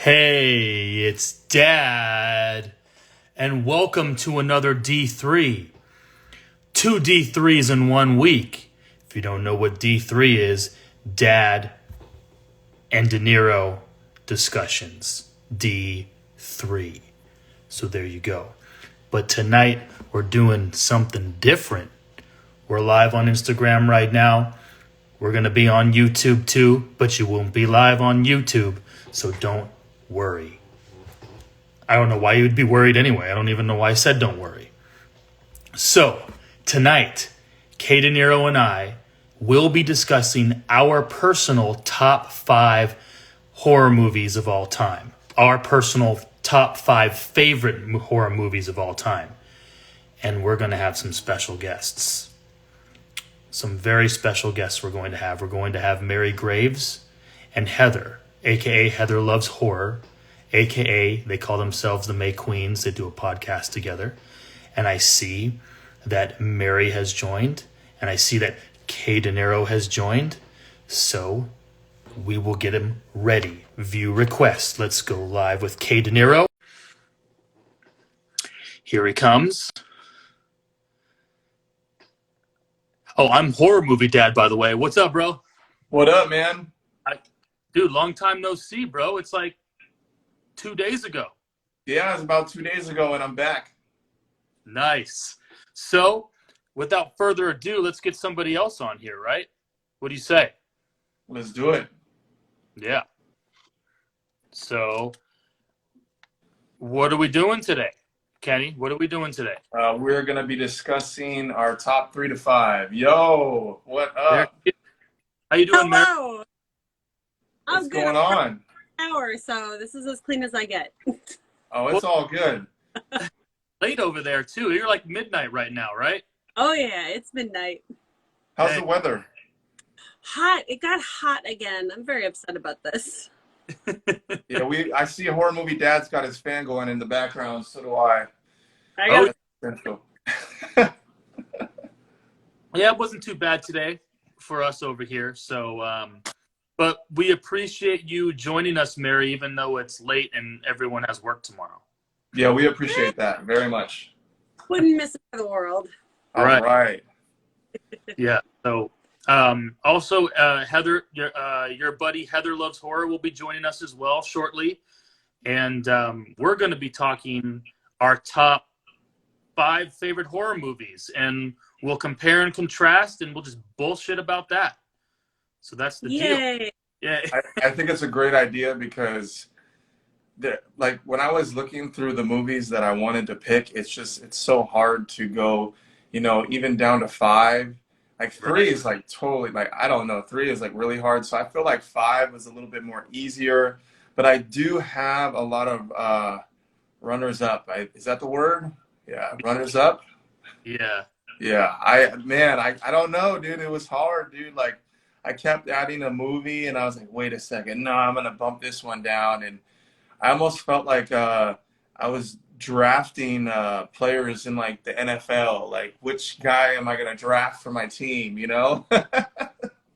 Hey, it's Dad, and welcome to another D3. Two D3s in 1 week. If you don't know what D3 is, Dad and Dinero discussions. D3. So there you go. But tonight, we're doing something different. We're live on Instagram right now. We're going to be on YouTube too, but you won't be live on YouTube, so don't worry. I don't know why you'd be worried anyway. I don't even know why I said don't worry. So, tonight, Kay Dinero and I will be discussing our personal top 5 horror movies of all time. Our personal top 5 favorite horror movies of all time. And we're going to have some special guests. Some very special guests we're going to have. We're going to have Mary Graves and Heather, a.k.a. Heather Loves Horror, a.k.a. they call themselves the May Queens. They do a podcast together. And I see that Mary has joined, and I see that Kay Dinero has joined. So we will get him ready. View request. Let's go live with Kay Dinero. Here he comes. Oh, I'm Horror Movie Dad, by the way. What's up, bro? What up, man? Dude, long time no see, bro. It's like 2 days ago. Yeah, it was about 2 days ago, and I'm back. Nice. So, without further ado, let's get somebody else on here, right? What do you say? Let's do it. Yeah. So, what are we doing today? Kenny, what are we doing today? We're going to be discussing our top 3 to 5. Yo, what up? How you doing, Mary? Hello. What's going on? Hour, so this is as clean as I get. Oh, it's all good. Late over there, too. You're like midnight right now, right? Oh, yeah, it's midnight. How's the weather? Hot. It got hot again. I'm very upset about this. Yeah, I see a Horror Movie Dad's got his fan going in the background, so do I. I got Yeah, it wasn't too bad today for us over here. So, but we appreciate you joining us, Mary, even though it's late and everyone has work tomorrow. Yeah, we appreciate that very much. Wouldn't miss it for the world. All right. Yeah. So, also, Heather, your buddy Heather Loves Horror will be joining us as well shortly, and we're going to be talking our top 5 favorite horror movies, and we'll compare and contrast, and we'll just bullshit about that. So that's the deal. Yeah. I think it's a great idea because, like, when I was looking through the movies that I wanted to pick, it's so hard to go, even down to 5. Like 3 is like totally, like, I don't know, 3 is like really hard. So I feel like 5 was a little bit more easier, but I do have a lot of runners up. Is that the word? Yeah, runners up. Yeah. Yeah. I don't know, dude. It was hard, dude. Like, I kept adding a movie and I was like, wait a second. No, I'm going to bump this one down. And I almost felt like I was drafting players in like the NFL. Like, which guy am I going to draft for my team,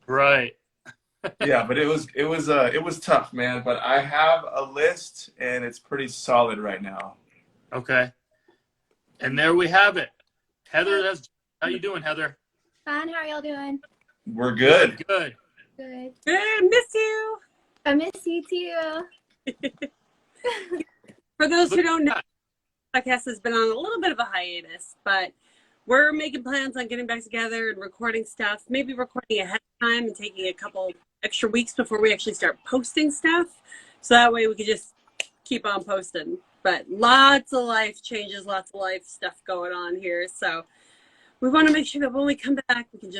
Right. Yeah, but it was tough, man. But I have a list and it's pretty solid right now. Okay. And there we have it. Heather, how you doing, Heather? Fine. How are y'all doing? We're good. Good. Good. Good. Miss you. I miss you too. For those who don't know, the podcast has been on a little bit of a hiatus, but we're making plans on getting back together and recording stuff, maybe recording ahead of time and taking a couple extra weeks before we actually start posting stuff. So that way we could just keep on posting. But lots of life changes, lots of life stuff going on here. So we want to make sure that when we come back, we can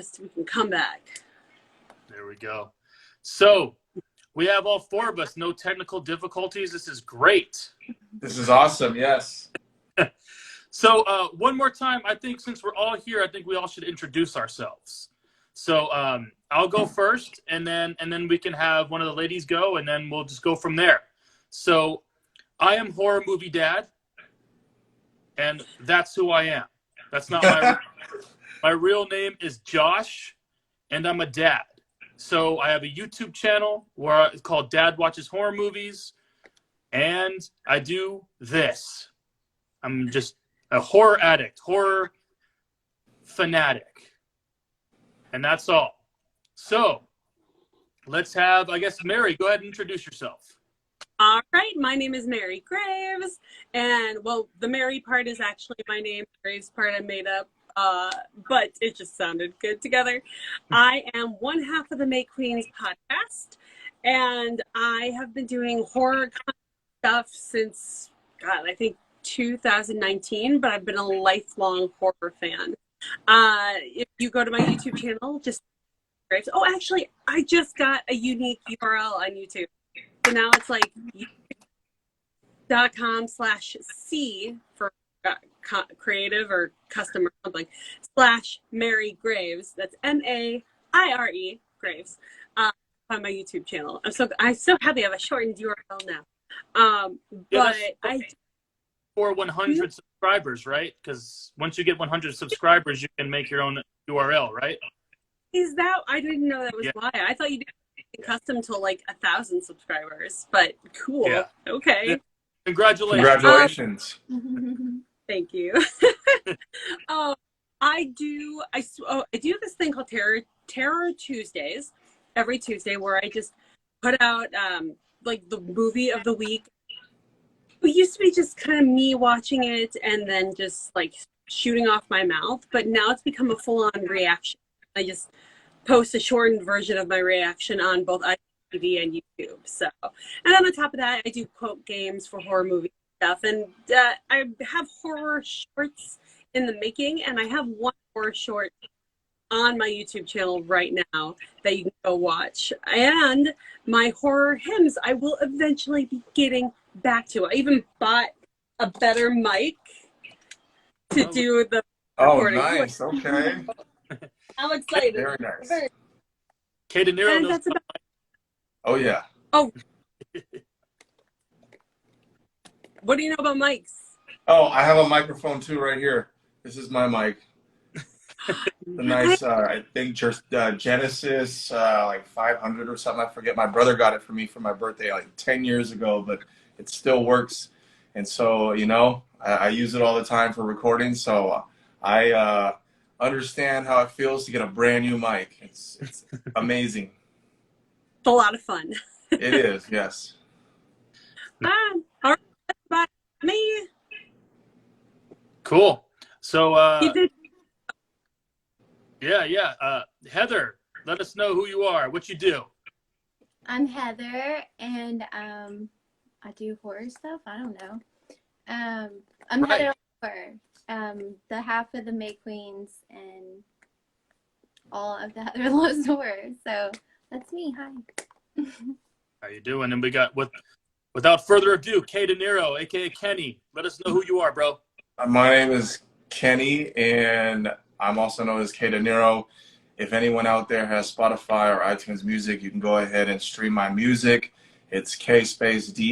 come back. There we go. So we have all 4 of us, no technical difficulties. This is great. This is awesome. Yes. So one more time, I think since we're all here, I think we all should introduce ourselves. So I'll go first, and then we can have one of the ladies go, and then we'll just go from there. So I am Horror Movie Dad, and that's who I am. That's not my real name is Josh, and I'm a dad. So I have a YouTube channel where it's called Dad Watches Horror Movies. and I do this. I'm just a horror addict, horror fanatic, and that's all. So let's have, I guess, Mary, go ahead and introduce yourself. All right, my name is Maire Graves, and well, the Mary part is actually my name. Graves part I made up, but it just sounded good together. I am one half of the May Queens podcast, and I have been doing horror stuff since, God, I think 2019, but I've been a lifelong horror fan. If you go to my YouTube channel, just Graves. Oh, actually, I just got a unique URL on YouTube. So now it's like youtube.com/C for creative or custom or something /Mary Graves. That's Maire Graves on my YouTube channel. I'm so happy I have a shortened URL now. But I for 100 subscribers, right? Because once you get 100 subscribers, you can make your own URL, right? Is that? I didn't know that was why. I thought you did custom to like 1,000 subscribers, but cool. Yeah. Okay. Yeah. Congratulations. Congratulations. Thank you. I do this thing called Terror Tuesdays every Tuesday where I just put out like the movie of the week. It used to be just kind of me watching it and then just like shooting off my mouth, but now it's become a full-on reaction. I just post a shortened version of my reaction on both IGTV and YouTube. So, and then on top of that, I do quote games for horror movie stuff, and I have horror shorts in the making, and I have one horror short on my YouTube channel right now that you can go watch. And my horror hymns, I will eventually be getting back to. I even bought a better mic to do the recording. Oh, nice. Okay. I'm excited. Very nice. Dinero knows Oh, yeah. Oh. What do you know about mics? Oh, I have a microphone too right here. This is my mic. The nice, I think just Genesis, like 500 or something. I forget. My brother got it for me for my birthday like 10 years ago, but it still works. And so, you know, I use it all the time for recording. So I understand how it feels to get a brand new mic. It's amazing. It's a lot of fun. It is, yes. All right, bye. Me. Cool. So, Heather, let us know who you are, what you do. I'm Heather, and I do horror stuff. I don't know. I'm Heather Horror, the half of the May Queens, and all of the Heather Loves Horror. So that's me. Hi. How you doing? And we got, without further ado, Dinero, aka Kenny. Let us know who you are, bro. My name is Kenny, and I'm also known as Dinero. If anyone out there has Spotify or iTunes Music, you can go ahead and stream my music. It's K_Dinero.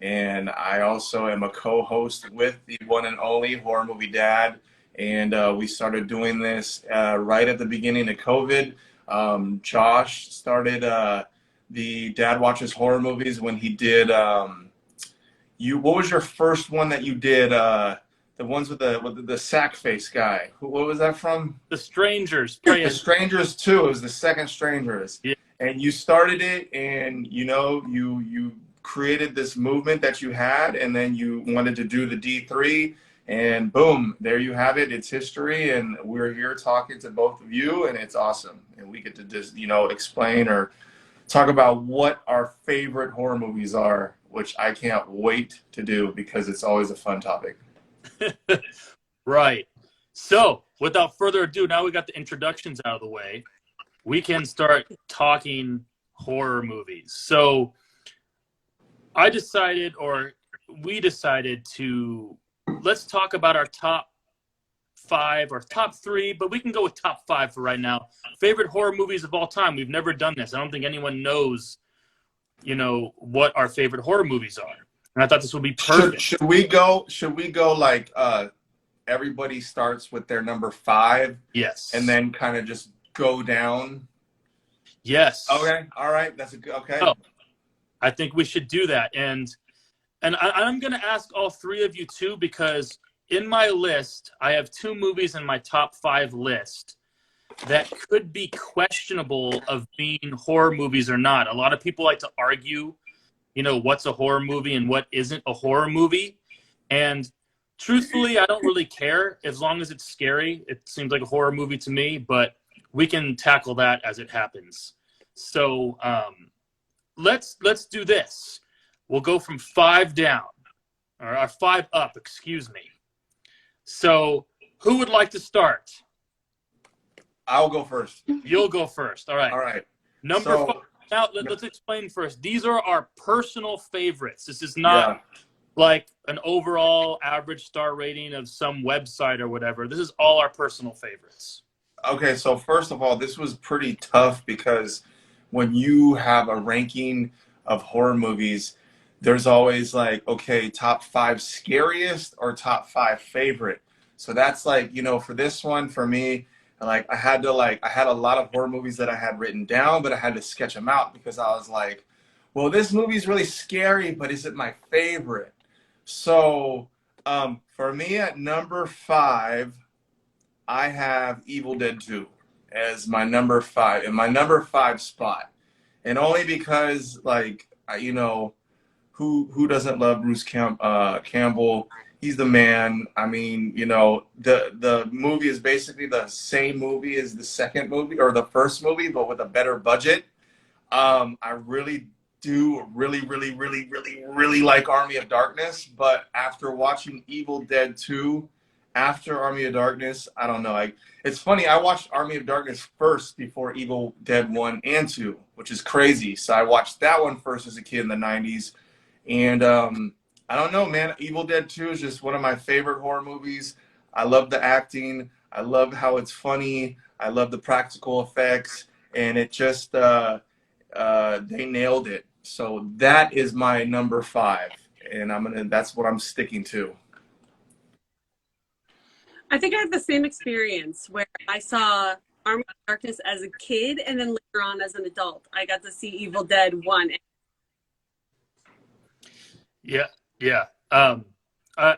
And I also am a co-host with the one and only Horror Movie Dad. And we started doing this right at the beginning of COVID. Josh started the Dad Watches Horror Movies when he did, what was your first one that you did? The ones with the sack face guy. What was that from? The Strangers. The Strangers 2. It was the second Strangers. Yeah. And you started it, and you know, you created this movement that you had, and then you wanted to do the D3, and boom, there you have it. It's history, and we're here talking to both of you, and it's awesome. And we get to just, you know, explain or talk about what our favorite horror movies are, which I can't wait to do because it's always a fun topic. Right. So, without further ado, now we got the introductions out of the way. We can start talking horror movies. So, we decided to, let's talk about our top 5 or top 3, but we can go with top 5 for right now. Favorite horror movies of all time. We've never done this. I don't think anyone knows, you know, what our favorite horror movies are. And I thought this would be perfect. Should we go like everybody starts with their number 5? Yes. And then kind of just go down? Yes. Okay. All right. That's a good. Okay. So, I think we should do that. And I'm going to ask all three of you too, because in my list, I have 2 movies in my top 5 list that could be questionable of being horror movies or not. A lot of people like to argue, you know, what's a horror movie and what isn't a horror movie. And truthfully, I don't really care as long as it's scary. It seems like a horror movie to me, but we can tackle that as it happens. So let's do this. We'll go from 5 down, or 5 up, excuse me. So who would like to start? I'll go first. You'll go first. All right. All right. Number 5. Now, let's explain first. These are our personal favorites. This is not like an overall average star rating of some website or whatever. This is all our personal favorites. Okay, so first of all, this was pretty tough because when you have a ranking of horror movies, there's always like, okay, top 5 scariest or top 5 favorite. So that's like, you know, for this one, for me, like I had a lot of horror movies that I had written down, but I had to sketch them out because I was like, well, this movie's really scary, but is it my favorite? So for me at number 5, I have Evil Dead 2 as my number 5, in my number 5 spot. And only because, like, you know, who doesn't love Bruce Campbell? He's the man. I mean, you know, the movie is basically the same movie as the second movie or the first movie, but with a better budget. I really do really like Army of Darkness, but after watching Evil Dead 2 after Army of Darkness, I don't know. It's funny, I watched Army of Darkness first before Evil Dead 1 and 2, which is crazy. So I watched that one first as a kid in the 90s. And I don't know, man. Evil Dead 2 is just one of my favorite horror movies. I love the acting. I love how it's funny. I love the practical effects. And it just, they nailed it. So that is my number 5. And that's what I'm sticking to. I think I had the same experience where I saw Army of Darkness as a kid, and then later on as an adult, I got to see Evil Dead 1. Yeah. I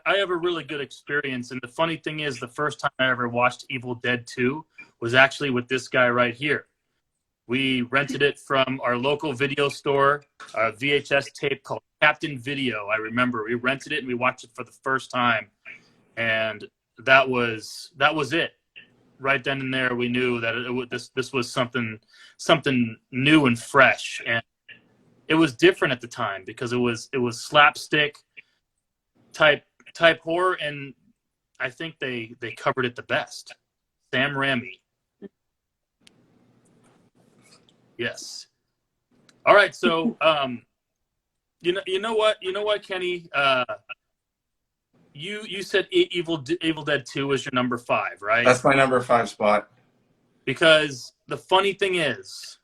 have a really good experience, and the funny thing is, the first time I ever watched Evil Dead 2 was actually with this guy right here. We rented it from our local video store, a VHS tape called Captain Video. I remember we rented it and we watched it for the first time, and that was it. Right then and there, we knew that this was something new and fresh, and it was different at the time because it was slapstick type horror, and I think they covered it the best. Sam Raimi. Yes. All right, so you know what, Kenny? You said Evil Dead 2 was your number 5, right? That's my number 5 spot. Because the funny thing is,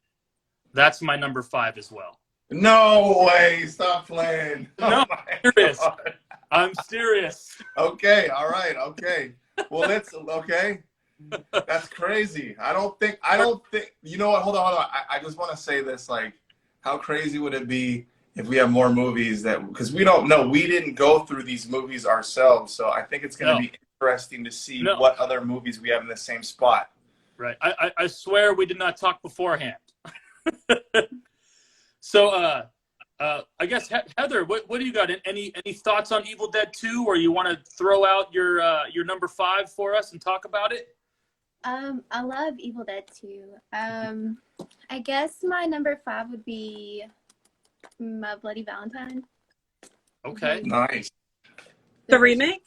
that's my number 5 as well. No way! Stop playing. No, I'm serious. I'm serious. Okay, all right, okay. Well, okay. That's crazy. I don't think. You know what? Hold on. I just want to say this. Like, how crazy would it be if we have more movies because we don't know. We didn't go through these movies ourselves, so I think it's going to be interesting to see what other movies we have in the same spot. Right. I swear we did not talk beforehand. So, I guess Heather, what do you got? Any thoughts on Evil Dead 2, or you want to throw out your number 5 for us and talk about it? I love Evil Dead 2. I guess my number 5 would be My Bloody Valentine. Okay. Nice. The remake?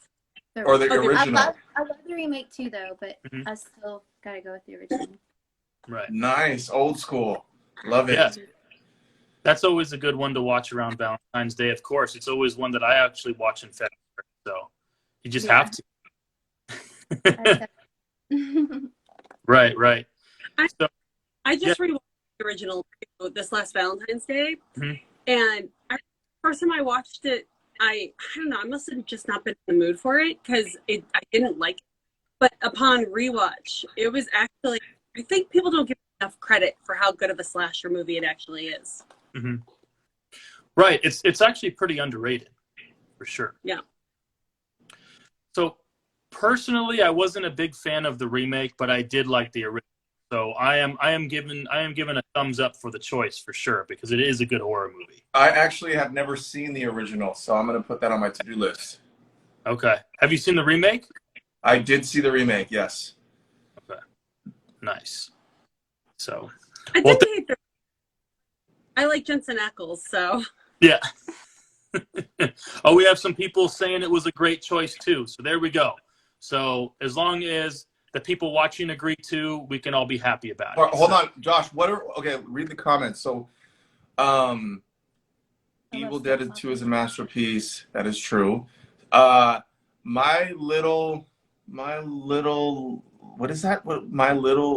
Or the original? I love the remake too, though, but I still gotta go with the original. Right. Nice. Old school. Love it. Yeah. That's always a good one to watch around Valentine's Day, of course. It's always one that I actually watch in February, so you just have to. Right. I just rewatched the original this last Valentine's Day, and first time I watched it, I don't know, I must have just not been in the mood for it because I didn't like it. But upon rewatch, it was actually, I think people don't give enough credit for how good of a slasher movie it actually is. Right. It's actually pretty underrated, for sure. Yeah. So personally, I wasn't a big fan of the remake, but I did like the original. So I am given a thumbs up for the choice for sure because it is a good horror movie. I actually have never seen the original, so I'm going to put that on my to-do list. Okay. Have you seen the remake? I did see the remake, yes. Okay. Nice. So I didn't hate the. I like Jensen Ackles, so. Yeah. Oh, we have some people saying it was a great choice too. So there we go. So as long as the people watching agree too, we can all be happy about it. Hold on, Josh. Okay? Read the comments. So, Evil Dead 2 is a masterpiece. That is true. My little, what is that?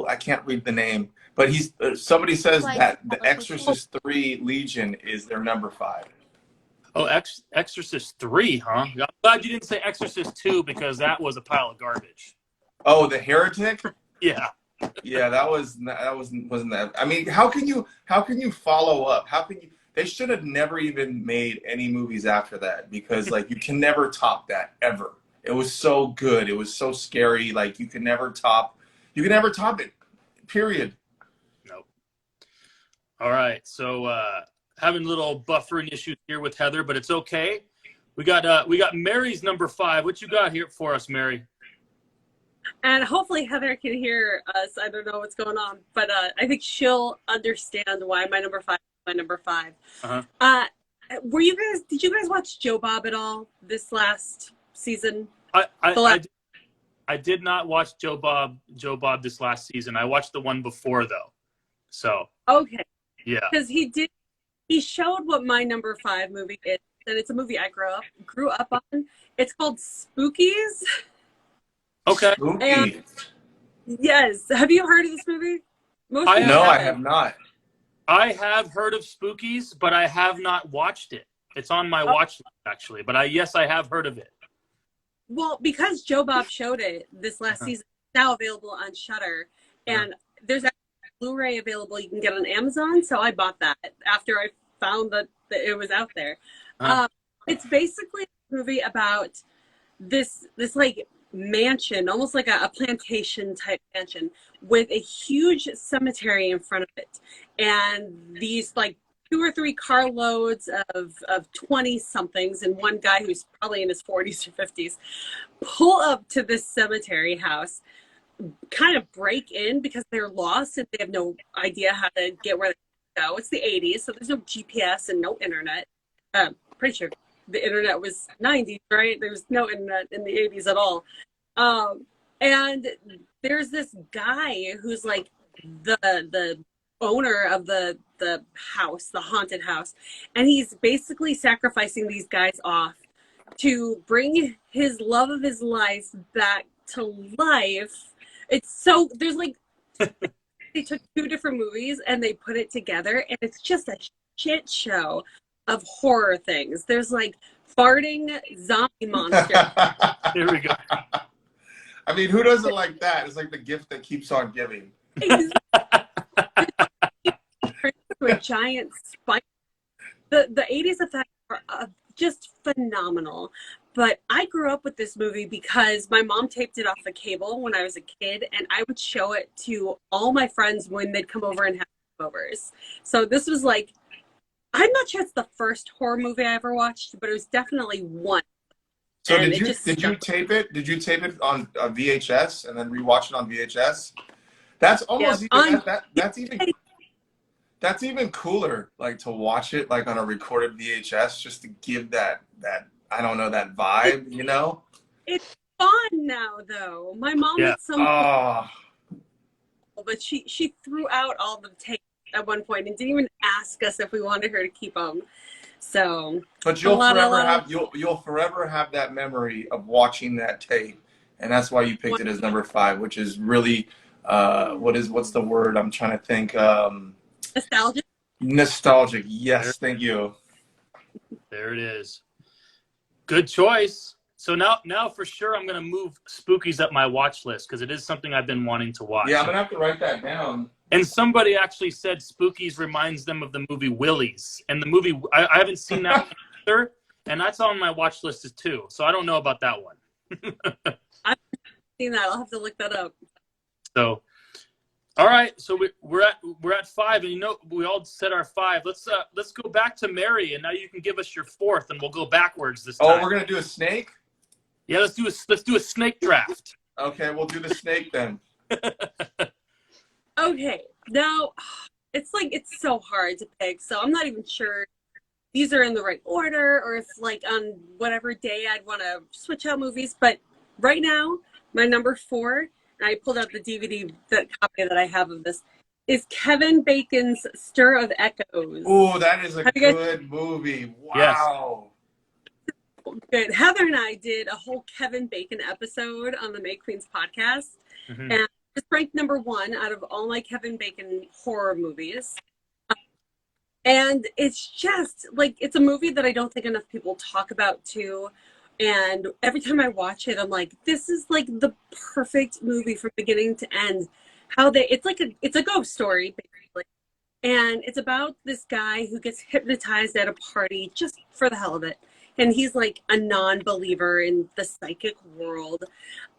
I can't read the name. But somebody says that The Exorcist 3 Legion is their number 5. Oh, Exorcist 3, huh? I'm glad you didn't say Exorcist 2 because that was a pile of garbage. Oh, The Heretic? Yeah. Yeah, wasn't that. I mean, how can you follow up? They should have never even made any movies after that because like you can never top that ever. It was so good. It was so scary. Like you can never top it. Period. Nope. All right. So having little buffering issues here with Heather, but it's okay. We got Mary's number 5. What you got here for us, Mary? And hopefully Heather can hear us. I don't know what's going on, but I think she'll understand why my number 5 is my number 5. Uh-huh. Did you guys watch Joe Bob at all this last season? I did not watch Joe Bob this last season. I watched the one before though. So okay. Yeah. Because he showed what my number 5 movie is, and it's a movie I grew up on. It's called Spookies. Okay. And yes, have you heard of this movie? I have not. I have heard of Spookies, but I have not watched it. It's on my watch list actually, but yes, I have heard of it. Well, because Joe Bob showed it this last season, it's now available on Shudder, and there's a Blu-ray available you can get on Amazon. So I bought that after I found that it was out there. It's basically a movie about this like mansion, almost like a plantation type mansion with a huge cemetery in front of it, and these like 2 or 3 carloads of 20 somethings and one guy who's probably in his 40s or 50s pull up to this cemetery house, kind of break in because they're lost and they have no idea how to get where they go. It's the 80s, so there's no GPS and no internet. Pretty sure the internet was 90s, right? There was no internet in the 80s at all. And there's this guy who's like the owner of the house, the haunted house, and he's basically sacrificing these guys off to bring his love of his life back to life. It's so there's like they took 2 different movies and they put it together, and it's just a shit show of horror things. There's like farting zombie monster. Here we go. I mean, who doesn't like that? It's like the gift that keeps on giving. A giant spike. The 80s effects are just phenomenal. But I grew up with this movie because my mom taped it off the cable when I was a kid, and I would show it to all my friends when they'd come over and have sleepovers. So this was like, I'm not sure it's the first horror movie I ever watched, but it was definitely one. So and did you tape it? Did you tape it on VHS and then rewatch it on VHS? That's almost that's even cooler. Like to watch it like on a recorded VHS, just to give that I don't know, that vibe, you know. It's fun now though. My mom did some, but she threw out all the tapes at one point and didn't even ask us if we wanted her to keep them. So, but you'll forever have that memory of watching that tape, and that's why you picked it as number 5, which is really what's the word I'm trying to think? Nostalgic. Nostalgic. Yes, thank you. There it is. Good choice. So now for sure I'm gonna move Spookies up my watch list because it is something I've been wanting to watch. Yeah, I'm gonna have to write that down. And somebody actually said Spookies reminds them of the movie Willies. And the movie, I haven't seen that one either, and that's on my watch list too. So I don't know about that one. I've seen that. I'll have to look that up. So, all right. So we're at 5, and we all said our 5. Let's go back to Mary, and now you can give us your 4th, and we'll go backwards this time. Oh, we're gonna do a snake. Yeah, let's do a snake draft. Okay, we'll do the snake then. Okay, now it's so hard to pick, so I'm not even sure these are in the right order or if like on whatever day I'd want to switch out movies. But right now, my number 4, and I pulled out the DVD copy that I have of this, is Kevin Bacon's Stir of Echoes. Oh, that is a good movie. Wow. Yes. Good. Heather and I did a whole Kevin Bacon episode on the May Queens podcast, and it's ranked number 1 out of all my Kevin Bacon horror movies. And it's just like, it's a movie that I don't think enough people talk about too. And every time I watch it, I'm like, this is like the perfect movie from beginning to end. It's a ghost story, basically. And it's about this guy who gets hypnotized at a party just for the hell of it. And he's like a non-believer in the psychic world.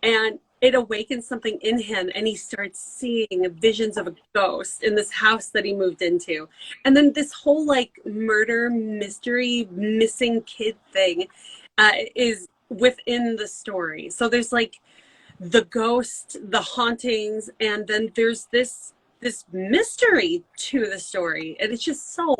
And it awakens something in him, and he starts seeing visions of a ghost in this house that he moved into. And then this whole like murder mystery missing kid thing is within the story. So there's like the ghost, the hauntings, and then there's this mystery to the story, and it's just so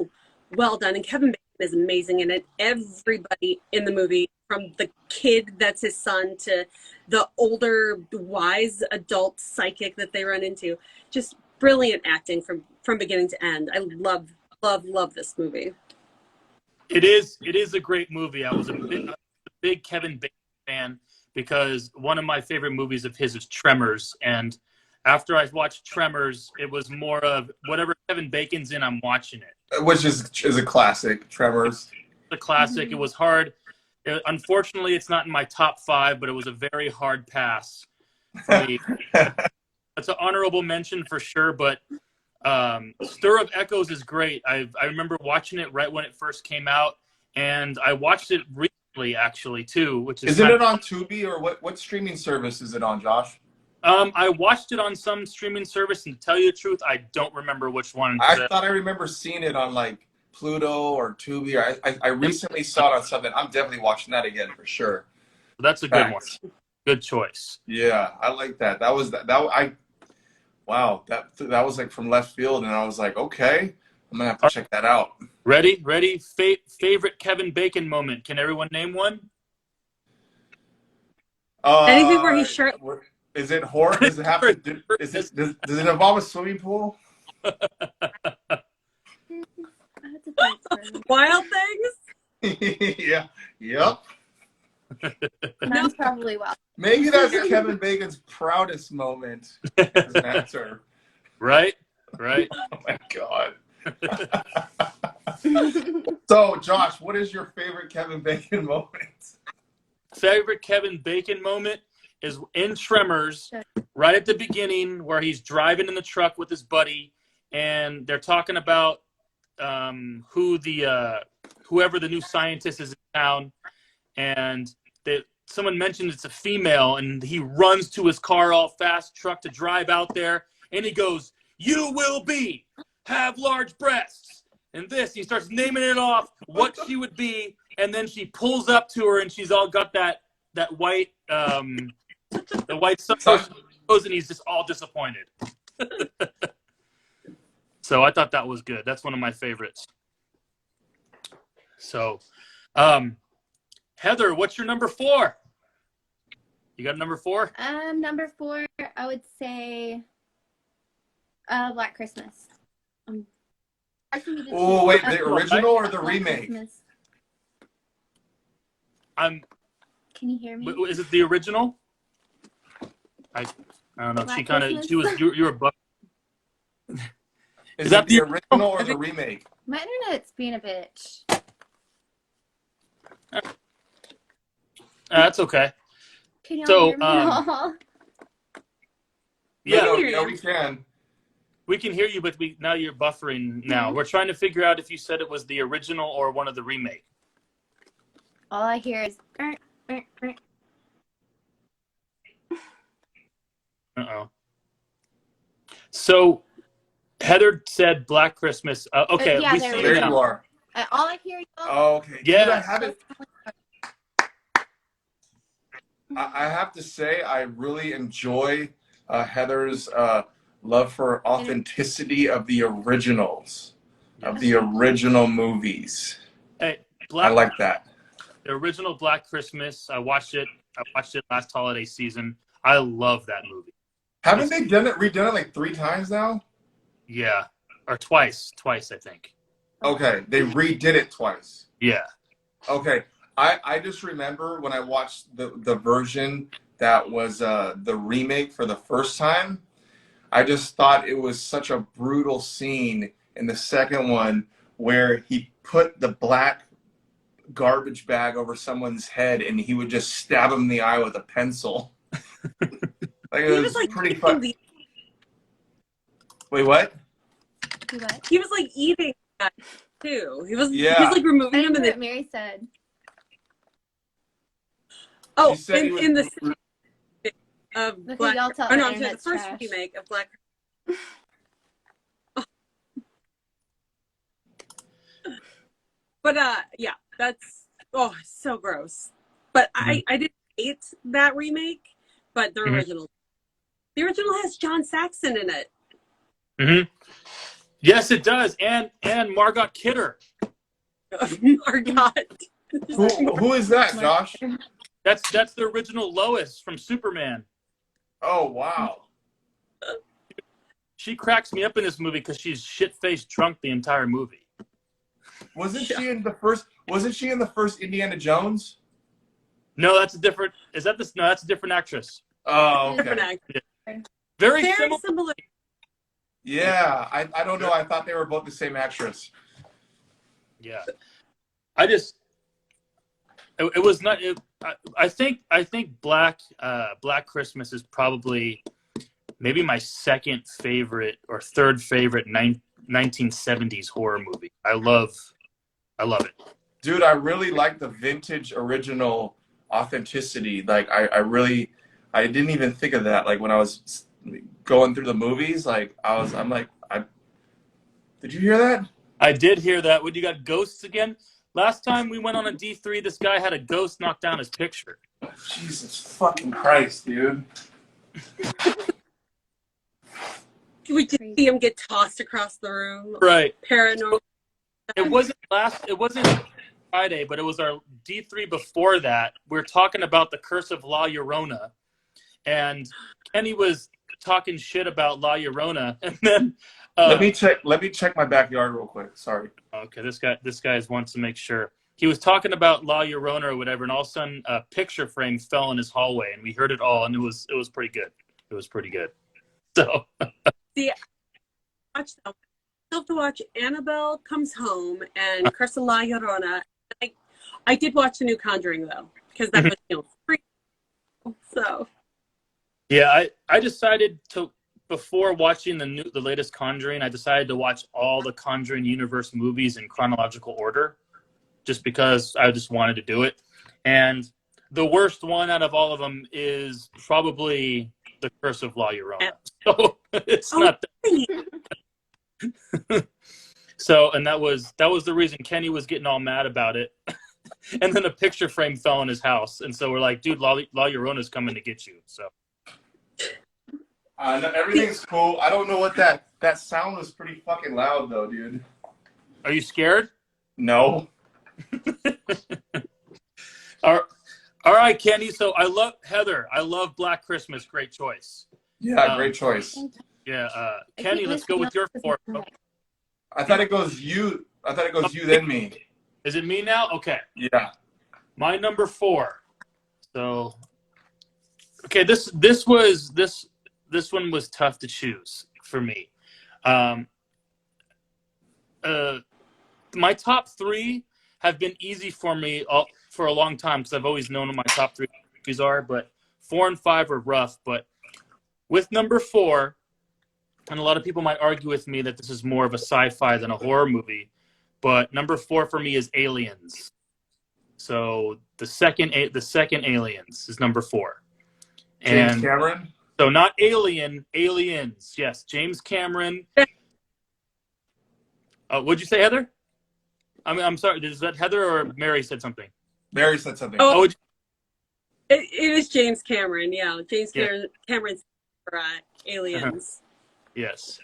well done. And Kevin Bacon is amazing in it. Everybody in the movie, from the kid that's his son to the older wise adult psychic that they run into, just brilliant acting from beginning to end. I love this movie. It is a great movie. I was a big Kevin Bacon fan because one of my favorite movies of his is Tremors, and after I watched Tremors, it was more of whatever Kevin Bacon's in, I'm watching it. Which is a classic, Tremors. It's a classic. It was hard. Unfortunately, it's not in my top 5, but it was a very hard pass for me. That's an honorable mention for sure, but Stir of Echoes is great. I remember watching it right when it first came out, and I watched it recently, actually, too. Which is Isn't it on Tubi, or what streaming service is it on, Josh? I watched it on some streaming service, and to tell you the truth, I don't remember which one. I thought I remember seeing it on like Pluto or Tubi, or I recently saw it on something. I'm definitely watching that again for sure. That's a good one. Good choice. Yeah, I like that. Wow, that was like from left field, and I was like, okay, I'm gonna have to check that out. Ready? Favorite Kevin Bacon moment? Can everyone name one? Anything where he's shirtless. Is it horror? Does it have to? Does it involve a swimming pool? Wild Things? Yeah. Yep. Mine's probably wild. Maybe that's Kevin Bacon's proudest moment as an actor. Right. Oh my God. So, Josh, what is your favorite Kevin Bacon moment? Favorite Kevin Bacon moment is in Tremors, right at the beginning, where he's driving in the truck with his buddy, and they're talking about whoever the new scientist is in town, and someone mentioned it's a female, and he runs to his car all fast truck to drive out there, and he goes, "You will have large breasts," and he starts naming it off what she would be, and then she pulls up to her, and she's all got that white the white sun, and he's just all disappointed. So I thought that was good. That's one of my favorites. So, Heather, what's your number 4? You got number 4? Number 4, I would say Black Christmas. Oh wait, the original or the remake? Christmas. Can you hear me? Is it the original? I don't know. Black You were above. Is that the original or the remake? My internet's being a bitch. That's okay. Can y'all hear me? Yeah, yeah, we can. We can hear you, but now you're buffering now. We're trying to figure out if you said it was the original or one of the remake. All I hear is. Uh-oh. So Heather said Black Christmas. Okay, Yeah, we there see There it you now. are. All I hear. Oh, okay. Yeah. Dude, I haven't. I have to say, I really enjoy Heather's love for authenticity of the originals, of the original movies. Hey, I like that. the original Black Christmas. I watched it last holiday season. I love that movie. Haven't they redone it like 3 times now? Yeah, or twice, I think. Okay, they redid it twice. Yeah. Okay, I just remember when I watched the version that was the remake for the first time, I just thought it was such a brutal scene in the second one where he put the black garbage bag over someone's head and he would just stab him in the eye with a pencil. Like it was pretty fun. Wait, what? He was like eating that too. He was like I removing didn't him and hear then what Mary said. She said he was in the of Look at Black. y'all tell Oh the no, I'm sorry, the internet's first trash. remake of Black. But yeah, that's so gross. But I didn't hate that remake, but the original has John Saxon in it. Mm-hmm. Yes, it does, and Margot Kidder. Margot. Who is that, Josh? That's the original Lois from Superman. Oh wow. She cracks me up in this movie because she's shit-faced drunk the entire movie. Wasn't she in the first Indiana Jones? No, that's a different. Is that this? No, that's a different actress. Oh, Different okay. actor. Very Very similar. similar. Yeah, I don't know. I thought they were both the same actress. Yeah, it was not. I think Black Christmas is probably maybe my second favorite or third favorite 1970s horror movie. I love it. Dude, I really like the vintage original authenticity. Like I didn't even think of that. Like when I was going through the movies, like did you hear that? I did hear that. When you got ghosts again? Last time we went on a D3, this guy had a ghost knock down his picture. Jesus fucking Christ, dude. We did see him get tossed across the room. Right. Paranormal. It wasn't Friday, but it was our D3 before that. We're talking about the curse of La Llorona. And Kenny was talking shit about La Llorona, and then let me check my backyard real quick. Sorry. Okay, this guy wants to make sure. He was talking about La Llorona or whatever, and all of a sudden a picture frame fell in his hallway, and we heard it all, and it was pretty good. It was pretty good. So see, watch that. Still have to watch Annabelle Comes Home and Curse of La Llorona. I did watch the new Conjuring though, because that was free. So yeah, I decided to, before watching the latest Conjuring, I decided to watch all the Conjuring universe movies in chronological order, just because I just wanted to do it. And the worst one out of all of them is probably the Curse of La Llorona. So it's not that. So, and that was the reason Kenny was getting all mad about it. And then a picture frame fell in his house, and so we're like, dude, La Llorona's coming to get you. So. No, everything's cool. I don't know what that sound was pretty fucking loud though, dude. Are you scared? No. All right, Kenny. So I love Heather. I love Black Christmas. Great choice. Yeah, great choice. Yeah, Kenny, let's go with your 4. I thought it goes you then me. Is it me now? Okay. Yeah. My number 4. So, okay, this one was tough to choose for me. My top 3 have been easy for me for a long time because I've always known what my top 3 movies are, but 4 and 5 are rough. But with number 4, and a lot of people might argue with me that this is more of a sci-fi than a horror movie, but number 4 for me is Aliens. So the second Aliens is number 4. James And Cameron? so not Alien, Aliens. Yes, James Cameron. What'd you say, Heather? I'm sorry. Is that Heather or Mary said something? Mary said something. Oh, Oh, it is James Cameron. Yeah, James Yeah. Cameron's for Aliens. yes.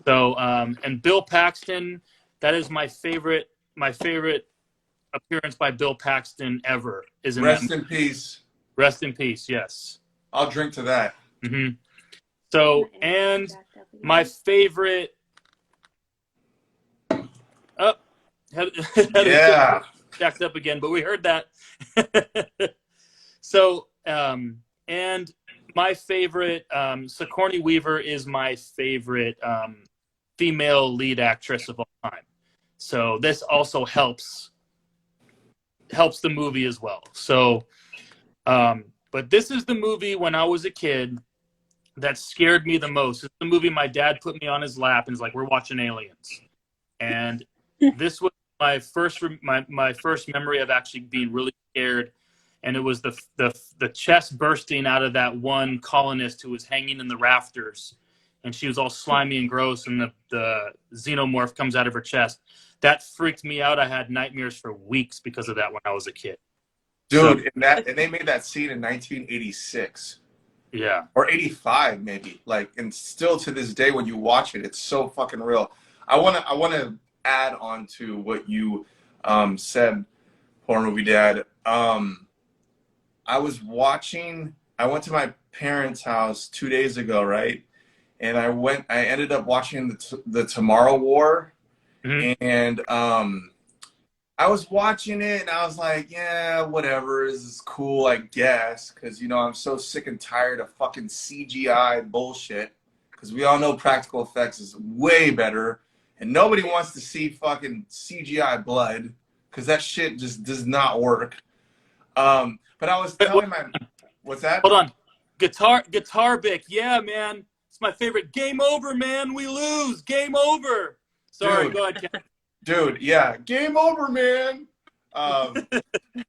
So, and Bill Paxton. That is my favorite appearance by Bill Paxton ever. Is in Rest that. in peace. Rest in peace. Yes. I'll drink to that. Mm-hmm. So, and my favorite. Oh, Yeah. jacked up again, but we heard that. So, and my favorite, Sigourney Weaver is my favorite female lead actress of all time. So this also helps the movie as well. So, but this is the movie when I was a kid that scared me the most. It's the movie my dad put me on his lap and was like, "We're watching Aliens," and this was my first memory of actually being really scared, and it was the chest bursting out of that one colonist who was hanging in the rafters, and she was all slimy and gross, and the xenomorph comes out of her chest. That freaked me out. I had nightmares for weeks because of that when I was a kid. Dude, and they made that scene in 1986. Yeah. Or 85 maybe. Like, and still to this day when you watch it, it's so fucking real. I wanna add on to what you said, Horror Movie Dad. I went to my parents' house 2 days ago, right? And I ended up watching the Tomorrow War. Mm-hmm. And I was watching it and I was like, yeah, whatever, this is cool, I guess. Because, you know, I'm so sick and tired of fucking CGI bullshit. Because we all know practical effects is way better. And nobody wants to see fucking CGI blood. Because that shit just does not work. But I was telling what's that? Hold on. Guitar Bic. Yeah, man. It's my favorite. Game over, man. We lose. Game over. Sorry, go ahead, Ken. Dude, yeah, game over, man.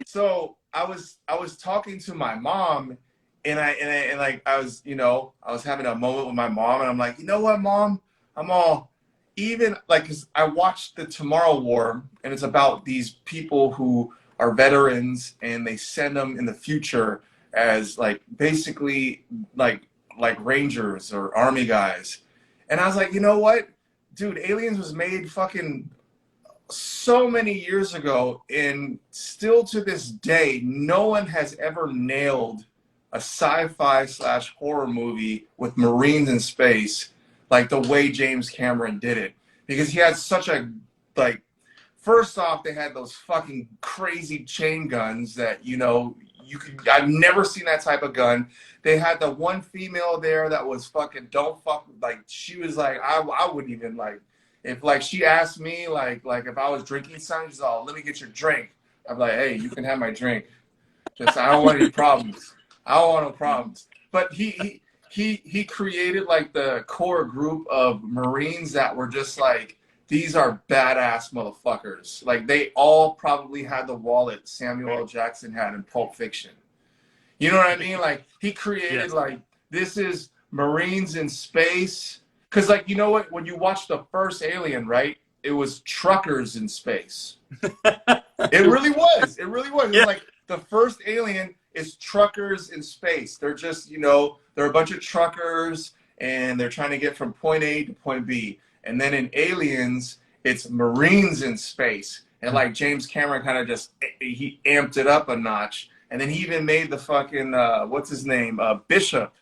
So I was talking to my mom, and I was having a moment with my mom, and I'm like, you know what, Mom, I'm all even like, because I watched the Tomorrow War, and it's about these people who are veterans, and they send them in the future as like basically like Rangers or Army guys, and I was like, you know what, dude, Aliens was made fucking so many years ago, and still to this day, no one has ever nailed a sci-fi / horror movie with Marines in space like the way James Cameron did it. Because he had such a, like, first off, they had those fucking crazy chain guns that, you know, I've never seen that type of gun. They had the one female there that was fucking don't fuck, like, she was like, I wouldn't even, like, if like she asked me like if I was drinking something, she's all, let me get your drink. I'm like, hey, you can have my drink. Just I don't want any problems. I don't want no problems. But he created like the core group of Marines that were just like, these are badass motherfuckers. Like they all probably had the wallet Samuel L. Jackson had in Pulp Fiction. You know what I mean? Like he created like, this is Marines in space. Because, like, you know what? When you watch the first Alien, right, it was truckers in space. It really was. It really was. It was like the first Alien is truckers in space. They're just, you know, they're a bunch of truckers, and they're trying to get from point A to point B. And then in Aliens, it's Marines in space. And, like, James Cameron kind of just, he amped it up a notch. And then he even made the fucking, what's his name, Bishop,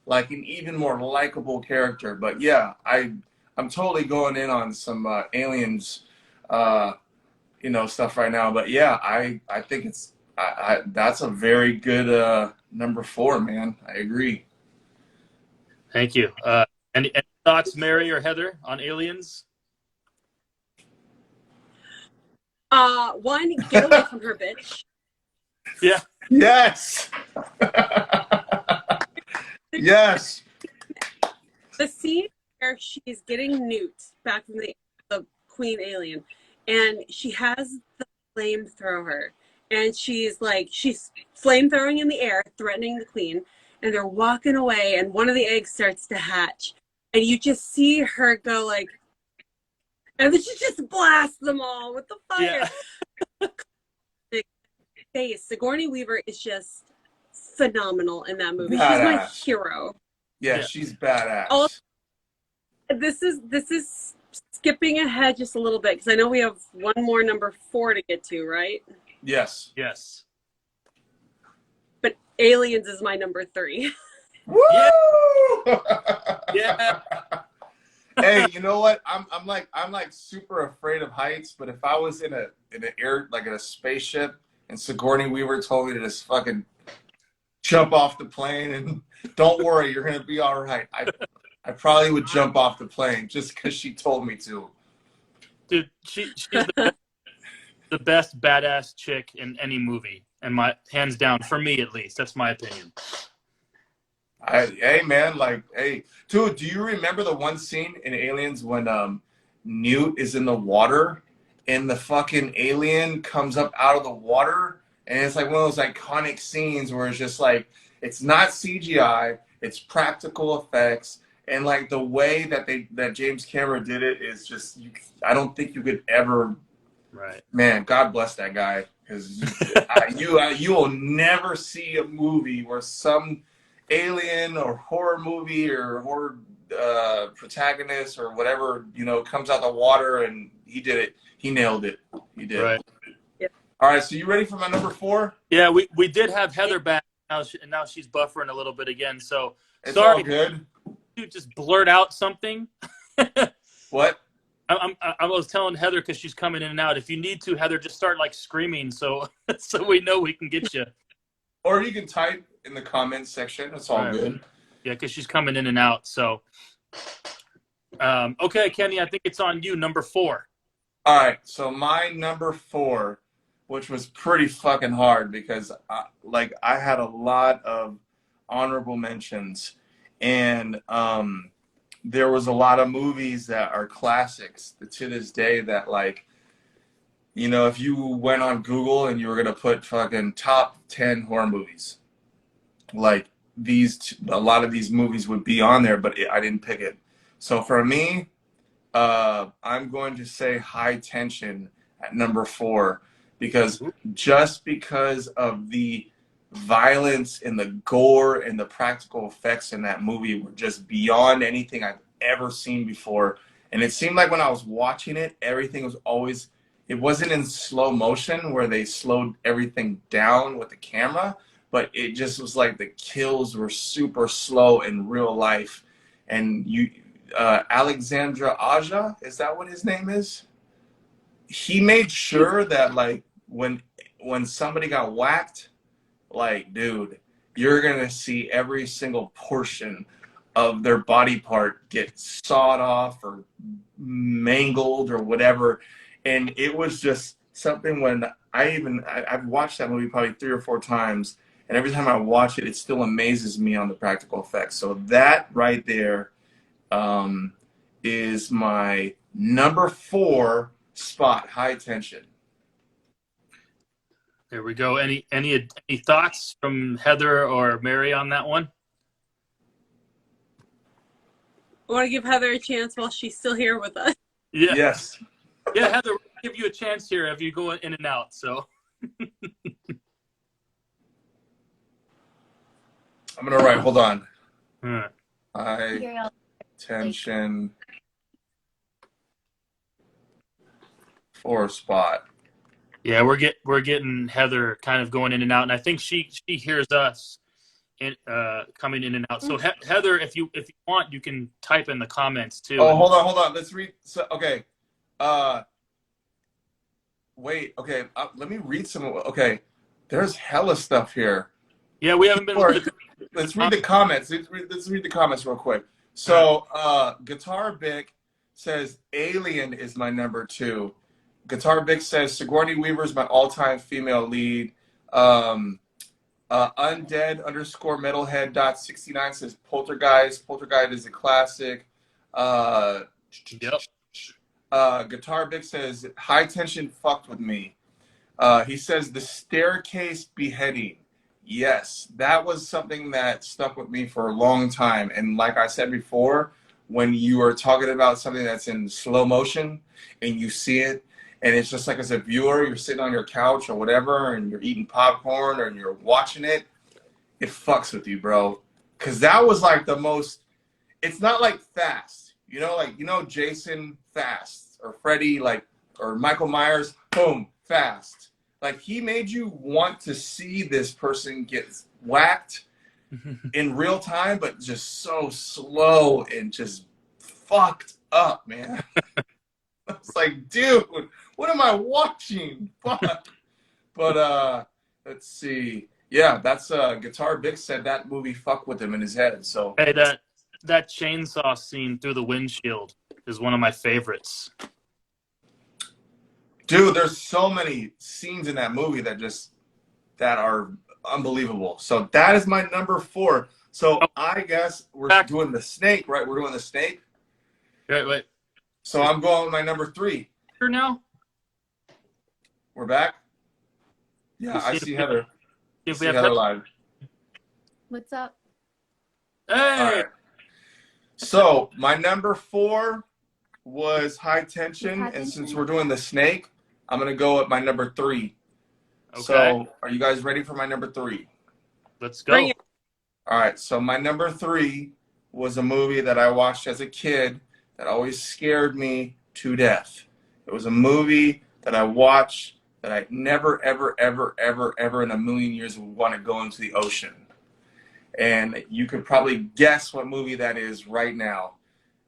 like an even more likable character. But yeah, I'm totally going in on some Aliens, you know, stuff right now. But yeah, I think it's that's a very good number 4, man. I agree. Thank you. Any thoughts, Mary or Heather, on Aliens? One, get away from her, bitch. Yeah. Yes. Yes. The scene where she's getting Newt back from the queen alien, and she has the flamethrower, and she's flamethrowing in the air, threatening the queen, and they're walking away, and one of the eggs starts to hatch, and you just see her go like, and then she just blasts them all with the fire. Yeah. Face. Sigourney Weaver is just phenomenal in that movie. Badass. She's my hero. Yeah, she's badass. Also, this is skipping ahead just a little bit because I know we have one more number 4 to get to, right? Yes. Yes. But Aliens is my number 3. Woo! Yeah. Hey, you know what? I'm like super afraid of heights, but if I was in an air, like in a spaceship, and Sigourney Weaver told me to just fucking jump off the plane and don't worry, you're gonna be all right, I probably would jump off the plane just because she told me to. Dude, she's the best badass chick in any movie, and my hands down, for me at least. That's my opinion. Hey man, like, hey, dude, do you remember the one scene in Aliens when Newt is in the water and the fucking alien comes up out of the water, and it's like one of those iconic scenes where it's just like, it's not CGI, it's practical effects, and like the way that James Cameron did it is just, I don't think you could ever. Right. Man, God bless that guy, because you will never see a movie where some alien or horror movie or horror protagonist or whatever, comes out the water, and he did it. He nailed it. He did. Right. Yeah. All right, so you ready for my number 4? Yeah, we did have Heather back. Now she's buffering a little bit again. So It's sorry, all good. you just blurt out something. What? I was telling Heather because she's coming in and out. If you need to, Heather, just start like screaming so we know we can get you. Or you can type in the comments section. It's all good. Yeah, because she's coming in and out. So, okay, Kenny, I think it's on you. Number 4. All right, so my number 4, which was pretty fucking hard because I had a lot of honorable mentions, and there was a lot of movies that are classics to this day that, like, if you went on Google and you were gonna put fucking top 10 horror movies, like a lot of these movies would be on there, but I didn't pick it. So for me, I'm going to say High Tension at number 4, because of the violence and the gore and the practical effects in that movie were just beyond anything I've ever seen before. And it seemed like when I was watching it, everything was always, it wasn't in slow motion where they slowed everything down with the camera, but it just was like the kills were super slow in real life. And Alexandra Aja, is that what his name is? He made sure that, like, when somebody got whacked, like, dude, you're gonna see every single portion of their body part get sawed off or mangled or whatever. And it was just something when I've watched that movie probably 3 or 4 times, and every time I watch it, it still amazes me on the practical effects. So that right there is my number 4 spot, High Tension. There we go. Any thoughts from Heather or Mary on that one? I want to give Heather a chance while she's still here with us. Yeah. Yes. Yeah, Heather, we'll give you a chance here if you go in and out. So I'm gonna write. Hold on. right. High Tension 4 spot. Yeah, we're getting Heather kind of going in and out, and I think she hears us coming in and out. So Heather, if you want, you can type in the comments too. Oh, hold on. Let's read. So, okay. Wait. Okay. Let me read some. Okay. There's hella stuff here. Yeah, we haven't been. Let's read the comments. Let's read the comments real quick. So, Guitar Bic says Alien is my number 2. Guitar Bic says Sigourney Weaver is my all-time female lead. Undead _metalhead.69 says Poltergeist. Poltergeist is a classic. Uh, Yep. Guitar Big says, high tension fucked with me. He says, the staircase beheading. Yes, that was something that stuck with me for a long time. And like I said before, when you are talking about something that's in slow motion and you see it, and it's just like as a viewer, you're sitting on your couch or whatever, and you're eating popcorn or you're watching it, it fucks with you, bro. Because that was like the most, it's not like Fast. You know, like, you know, Jason Fast or Freddy, like, or Michael Myers, boom, Fast. Like, he made you want to see this person get whacked in real time, but just so slow and just fucked up, man. It's like, dude, what am I watching? Fuck. But let's see. Yeah, that's Guitar Vic said that movie fucked with him in his head. So Hey, that chainsaw scene through the windshield is one of my favorites. dude, there's so many scenes in that movie that are unbelievable. So that is my number 4. So I guess we're Back. doing the snake, right? We're doing the snake. Wait. So I'm going with my number 3. Here now. We're back. Yeah, I see Heather. I If see we have Heather live. What's up? Hey. All right. So my number 4 was High Tension, High and Tension. since we're doing the snake, I'm gonna go with my number 3. Okay. So are you guys ready for my number 3? Let's Bring go. it. All right. So my number 3 was a movie that I watched as a kid that always scared me to death. It was a movie that I watched that I never, ever, ever, ever, ever in a million years would want to go into the ocean. And you could probably guess what movie that is right now.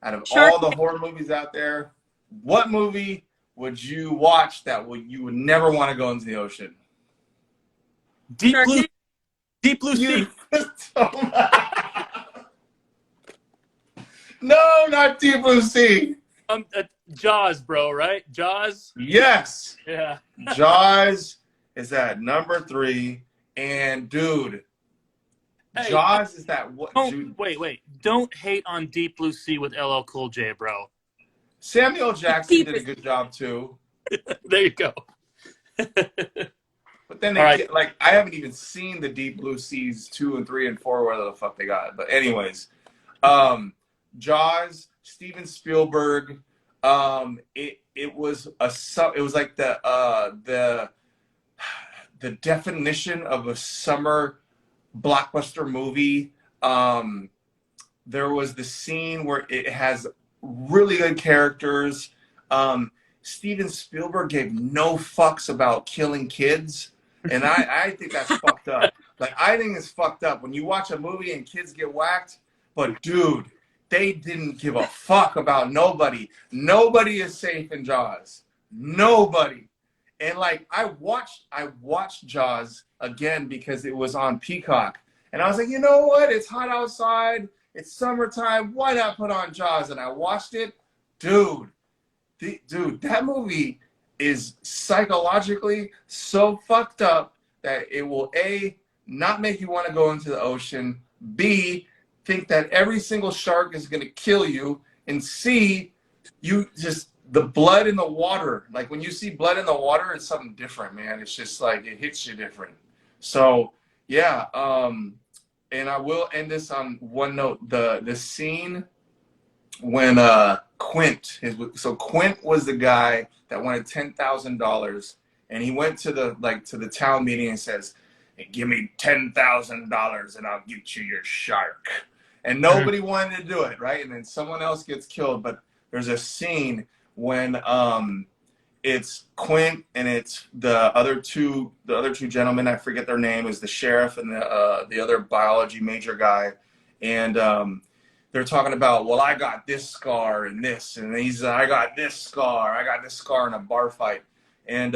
Out of Shark all the horror movies out there, what movie would you watch that you would never want to go into the ocean? Deep Shark blue, Tank. deep blue sea. No, not Deep Blue Sea. Jaws, bro. Right? Jaws. Yes. Yeah. Jaws is at number 3. And dude, Hey, Jaws is that what? Dude, wait. Don't hate on Deep Blue Sea with LL Cool J, bro. Samuel Jackson did a good job too. There you go. But then All right. like I haven't even seen the Deep Blue Seas 2 and 3 and 4, whatever the fuck they got. But anyways, Jaws, Steven Spielberg. It was like the definition of a summer blockbuster movie. There was the scene where it has really good characters. Steven Spielberg gave no fucks about killing kids, and I think that's fucked up. Like, I think it's fucked up when you watch a movie and kids get whacked. But dude, they didn't give a fuck about nobody. Nobody is safe in Jaws. Nobody. And like I watched Jaws again because it was on Peacock. And I was like, you know what? It's hot outside. It's summertime. Why not put on Jaws? And I watched it. Dude, that movie is psychologically so fucked up that it will A, not make you want to go into the ocean, B, think that every single shark is going to kill you, and C, you just, the blood in the water, like when you see blood in the water, it's something different, man. It's just like, it hits you different. So yeah, and I will end this on one note. The scene when Quint was the guy that wanted $10,000, and he went to the town meeting and says, hey, give me $10,000 and I'll get you your shark. And nobody wanted to do it, right? And then someone else gets killed. But there's a scene when it's Quint and it's the other two gentlemen, I forget their name, is the sheriff and the other biology major guy, and they're talking about, well, I got this scar and this, and I got this scar in a bar fight, and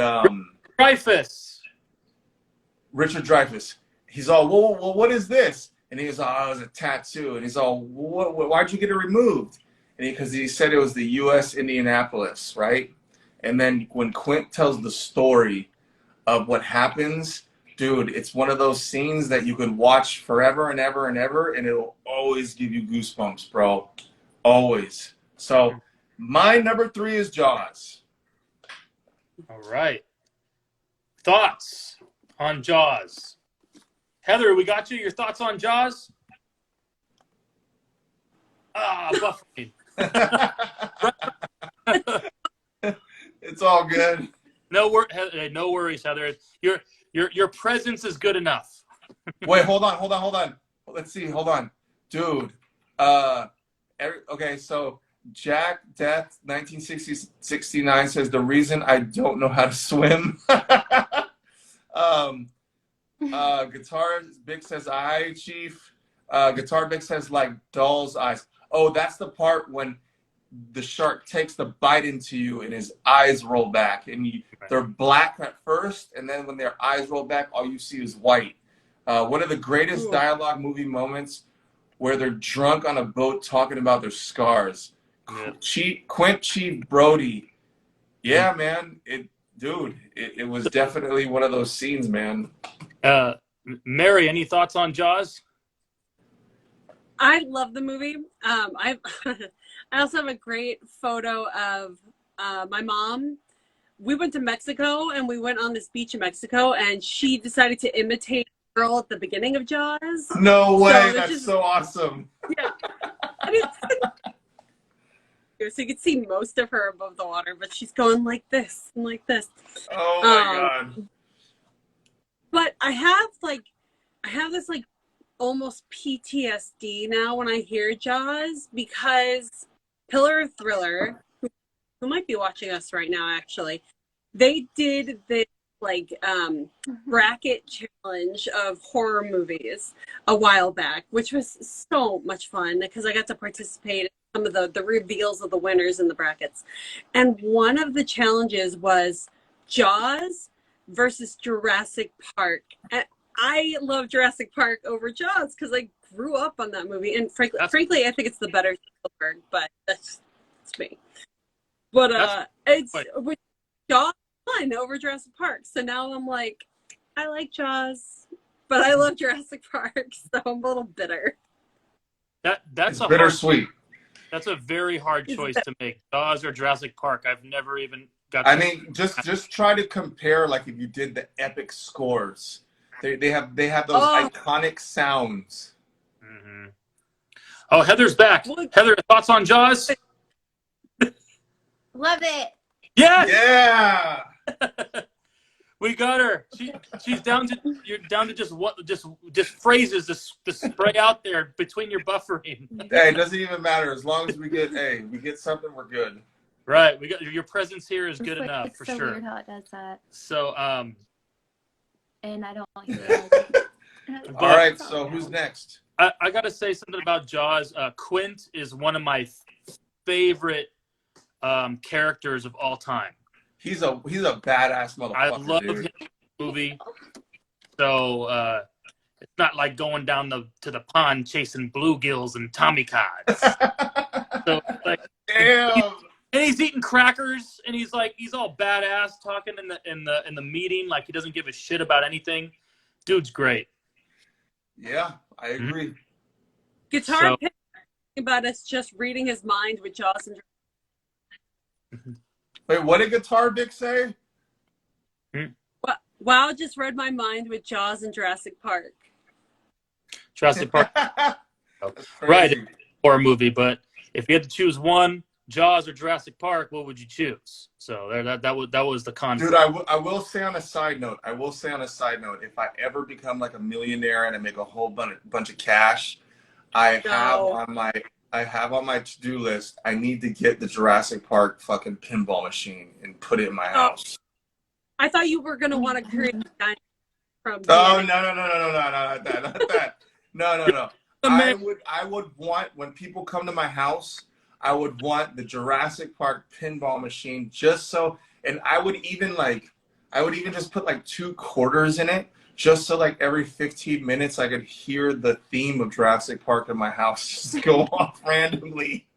Richard Dreyfuss, he's all, well, what is this? And he goes, oh, it was a tattoo, and he's all, why'd you get it removed? And because he said it was the U.S. Indianapolis, right? And then when Quint tells the story of what happens, dude, it's one of those scenes that you could watch forever and ever and ever, and it'll always give you goosebumps, bro. Always. So my number 3 is Jaws. All right. Thoughts on Jaws? Heather, we got you. Your thoughts on Jaws? Buffering. It's all good. No worries, Heather. Your presence is good enough. Wait, hold on. Let's see, hold on. Dude, okay, so Jack Death 1969 says the reason I don't know how to swim. Guitar Big says I Chief. Guitar Big says like doll's eyes. Oh, that's the part when the shark takes the bite into you and his eyes roll back, and they're black at first, and then when their eyes roll back, all you see is white. One of the greatest dialogue movie moments where they're drunk on a boat talking about their scars. Yeah. Quint Chief Brody. Yeah, man. It was definitely one of those scenes, man. Maire, any thoughts on Jaws? I love the movie. I also have a great photo of my mom. We went to Mexico, and we went on this beach in Mexico, and she decided to imitate the girl at the beginning of Jaws. No way. That's so awesome. Yeah. So you can see most of her above the water, but she's going like this and like this. Oh my God. But I have this like almost PTSD now when I hear Jaws, because Pillar Thriller, who might be watching us right now actually, they did this like bracket challenge of horror movies a while back, which was so much fun because I got to participate in some of the reveals of the winners in the brackets. And one of the challenges was Jaws versus Jurassic Park. And I love Jurassic Park over Jaws because I grew up on that movie. And frankly, I think it's the better Spielberg, but that's me. But it's with Jaws won over Jurassic Park. So now I'm like, I like Jaws, but I love Jurassic Park, so I'm a little bitter. That's a bittersweet. That's a very hard choice to make. Jaws or Jurassic Park. I've never even got. I mean, just try to compare. Like if you did the epic scores, they have those iconic sounds. Mm-hmm. Oh, Heather's back. Heather, thoughts on Jaws? Love it. Yes. Yeah. We got her. She's down to just phrases to spray out there between your buffering. Hey, it doesn't even matter as long as we get something, we're good. Right. We got your presence here is good enough it's for so sure. Weird how it does that. So and I don't hear it. All right. So who's next? I got to say something about Jaws. Quint is one of my favorite characters of all time. He's a badass motherfucker. I love dude. him in the movie. So it's not like going down to the pond chasing bluegills and Tommy cods. So like, damn. And he's eating crackers, and he's all badass talking in the meeting like he doesn't give a shit about anything. Dude's great. Yeah, I agree. Mm-hmm. Guitar pick about us just reading his mind with Jaws and. Wait, what did Guitar Dick say? Wow, just read my mind with Jaws and Jurassic Park. Jurassic Park. Right, horror movie, but if you had to choose one, Jaws or Jurassic Park, what would you choose? So that was the concept. Dude, I will say on a side note, if I ever become like a millionaire and I make a whole bunch of cash, I have on my to-do list, I need to get the Jurassic Park fucking pinball machine and put it in my house. I thought you were gonna want to create a dinosaur from. Oh no, not that. No. I would want, when people come to my house, I would want the Jurassic Park pinball machine just so, and I would even just put like 2 quarters in it, just so like every 15 minutes I could hear the theme of Jurassic Park in my house just go off randomly.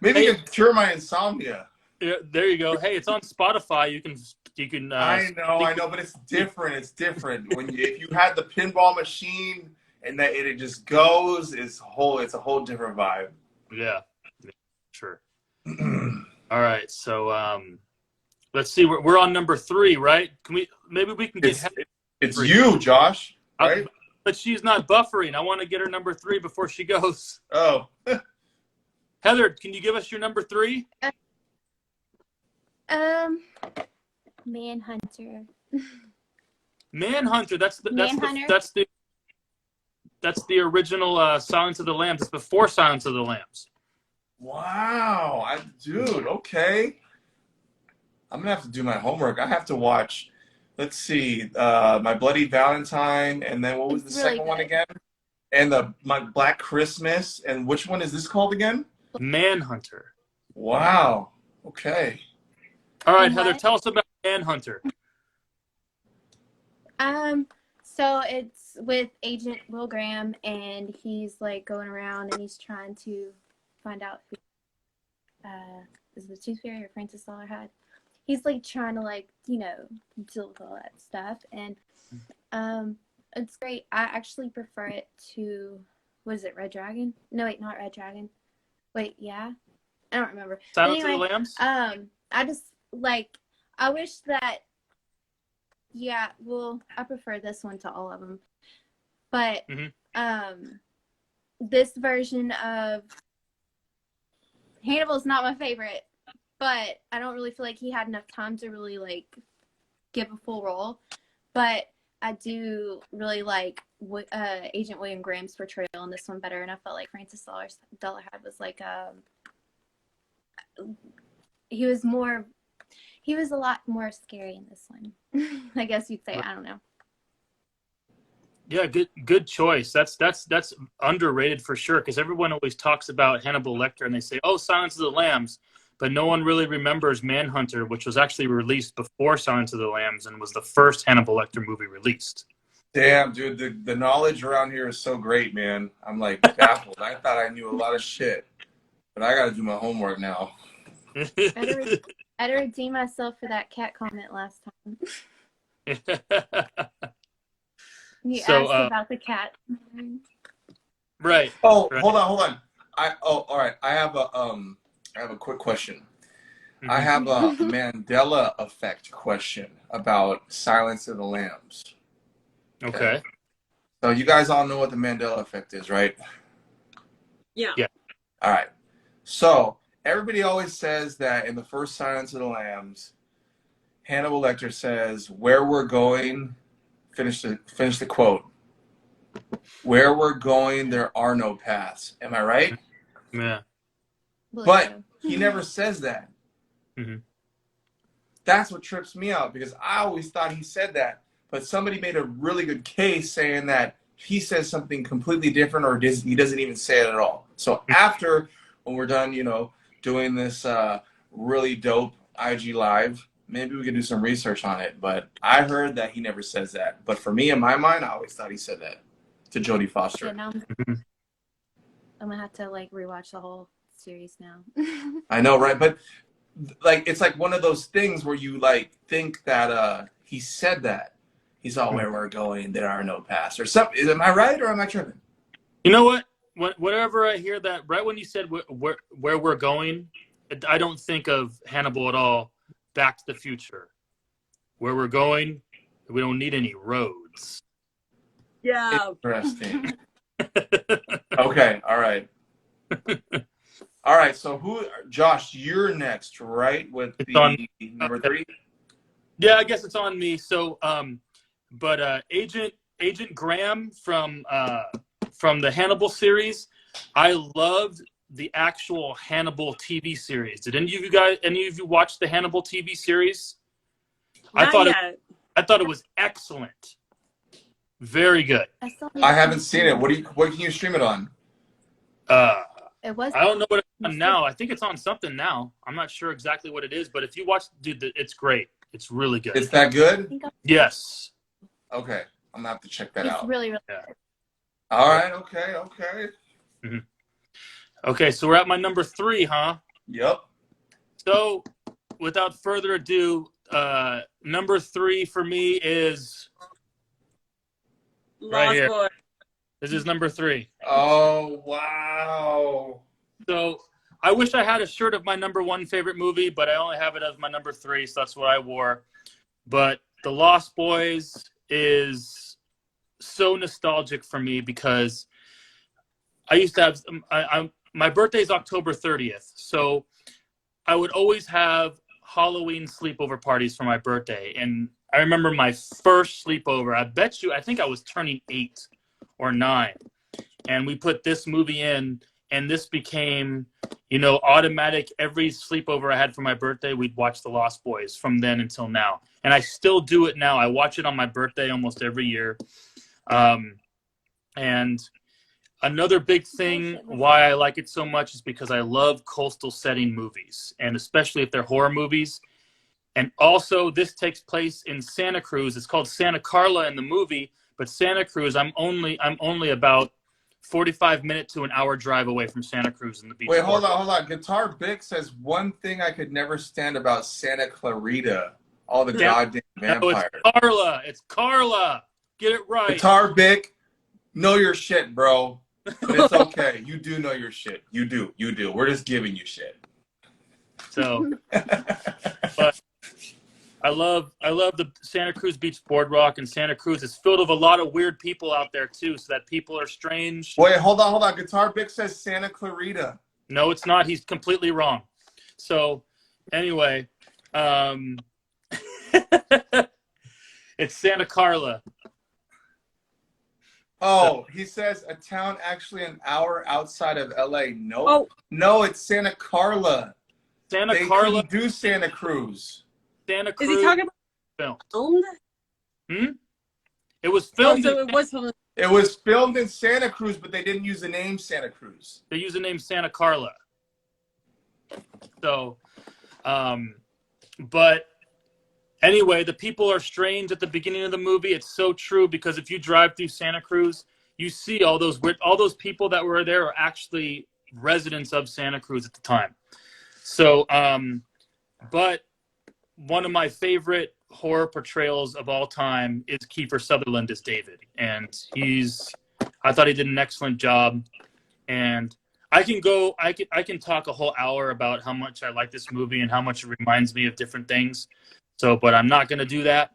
Maybe it could cure my insomnia. Yeah, there you go. Hey, it's on Spotify. You can. I know, but it's different. It's different if you had the pinball machine and that it just goes. It's a whole different vibe. Yeah, All right, so let's see. We're on number 3, right? Maybe we can get It's 3. you, Josh, right? But she's not buffering. I want to get her number 3 before she goes. Oh. Heather, can you give us your number 3? Manhunter. Manhunter. That's Manhunter. the original Silence of the Lambs. It's before Silence of the Lambs. Wow. Dude, okay. I'm going to have to do my homework. I have to watch, let's see, My Bloody Valentine, and then what was the really second one good. again? And My Black Christmas, and which one is this called again? Manhunter. Wow. Okay. All right, And Heather, what? tell us about Manhunter. So it's with Agent Will Graham, and he's like going around and he's trying to find out who is the Tooth Fairy or Francis Dollar had. He's like trying to like, you know, deal with all that stuff, and it's great. I actually prefer it to, what is it, Red Dragon? No, wait, not Red Dragon. Wait, yeah, I don't remember. Silence But anyway, of the Lambs? I just like, I wish that, yeah, well, I prefer this one to all of them. But this version of Hannibal's not my favorite, but I don't really feel like he had enough time to really like give a full role. But I do really like Agent William Graham's portrayal in this one better, and I felt like Francis Dollarhead was like he was a lot more scary in this one. I guess you'd say. I don't know. Yeah, good choice. That's underrated for sure, because everyone always talks about Hannibal Lecter and they say, "Oh, Silence of the Lambs," but no one really remembers Manhunter, which was actually released before Silence of the Lambs and was the first Hannibal Lecter movie released. Damn, dude, the knowledge around here is so great, man. I'm like baffled. I thought I knew a lot of shit, but I got to do my homework now. I had to redeem myself for that cat comment last time. You asked about the cat. Right. Oh, right. hold on. All right. I have a quick question. Mm-hmm. I have a Mandela effect question about Silence of the Lambs. Okay. So you guys all know what the Mandela effect is, right? Yeah. All right. So everybody always says that in the first Silence of the Lambs, Hannibal Lecter says, "Where we're going," finish the quote. "Where we're going, there are no paths." Am I right? Yeah. But he never says that. Mm-hmm. That's what trips me out, because I always thought he said that. But somebody made a really good case saying that he says something completely different, or he doesn't even say it at all. So after, when we're done, doing this really dope IG Live, maybe we can do some research on it. But I heard that he never says that. But for me, in my mind, I always thought he said that to Jodie Foster. Yeah, now I'm gonna have to like rewatch the whole series now. I know, right? But like, it's like one of those things where you like think that he said that. He's all, "Where we're going, there are no paths," or something. Am I right, or am I tripping? You know what? Whenever I hear that, right when you said where we're going, I don't think of Hannibal at all. Back to the Future. Where we're going, we don't need any roads. Yeah. Interesting. Okay. All right. All right. So Josh, you're next, right? With number 3? Yeah, I guess it's on me. So, but Agent Graham from the Hannibal series, I loved the actual Hannibal TV series. Did any of you watch the Hannibal TV series? Not yet. I thought it was excellent. Very good. I haven't seen it. What can you stream it on? It was. I don't know what it's on now. I think it's on something now. I'm not sure exactly what it is, but if you watch, dude, it's great. It's really good. It's that good? Yes. Okay. I'm gonna have to check that out. It's really, really good. All right. Okay. Mm-hmm. Okay, so we're at my number 3, huh? Yep. So, without further ado, number 3 for me is right here. Boy. This is number 3. Oh, wow. So I wish I had a shirt of my number 1 favorite movie, but I only have it as my number 3, so that's what I wore. But The Lost Boys is so nostalgic for me because I used to have my birthday is October 30th, so I would always have Halloween sleepover parties for my birthday. And I remember my first sleepover. I think I was turning 8 or 9, and we put this movie in, and this became, automatic. Every sleepover I had for my birthday, we'd watch The Lost Boys from then until now. And I still do it now. I watch it on my birthday almost every year. And another big thing why I like it so much is because I love coastal setting movies, and especially if they're horror movies. And also, this takes place in Santa Cruz. It's called Santa Carla in the movie, but Santa Cruz, I'm only about 45 minute to an hour drive away from Santa Cruz in the beach. Wait, hold on. Guitar Bic says one thing I could never stand about Santa Clarita. All the goddamn vampires. No, it's Carla. It's Carla. Get it right. Guitar Bic, know your shit, bro. But it's okay. You do know your shit. You do. We're just giving you shit. So, but I love the Santa Cruz Beach Boardwalk, and Santa Cruz is filled with a lot of weird people out there too. So that people are strange. Wait, hold on. Guitar Bic says Santa Clarita. No, it's not. He's completely wrong. So, anyway, it's Santa Carla. Oh, he says a town actually an hour outside of LA. No, No, it's Santa Carla. Santa Carla. They do Santa Cruz. Santa Cruz. Is he talking about filmed? It was filmed. It was filmed. It was filmed in Santa Cruz, but they didn't use the name Santa Cruz. They used the name Santa Carla. So, but anyway, the people are strange at the beginning of the movie. It's so true because if you drive through Santa Cruz, you see all those people that were there are actually residents of Santa Cruz at the time. So, but one of my favorite horror portrayals of all time is Kiefer Sutherland as David, and I thought he did an excellent job. And I can talk a whole hour about how much I like this movie and how much it reminds me of different things. So, but I'm not going to do that,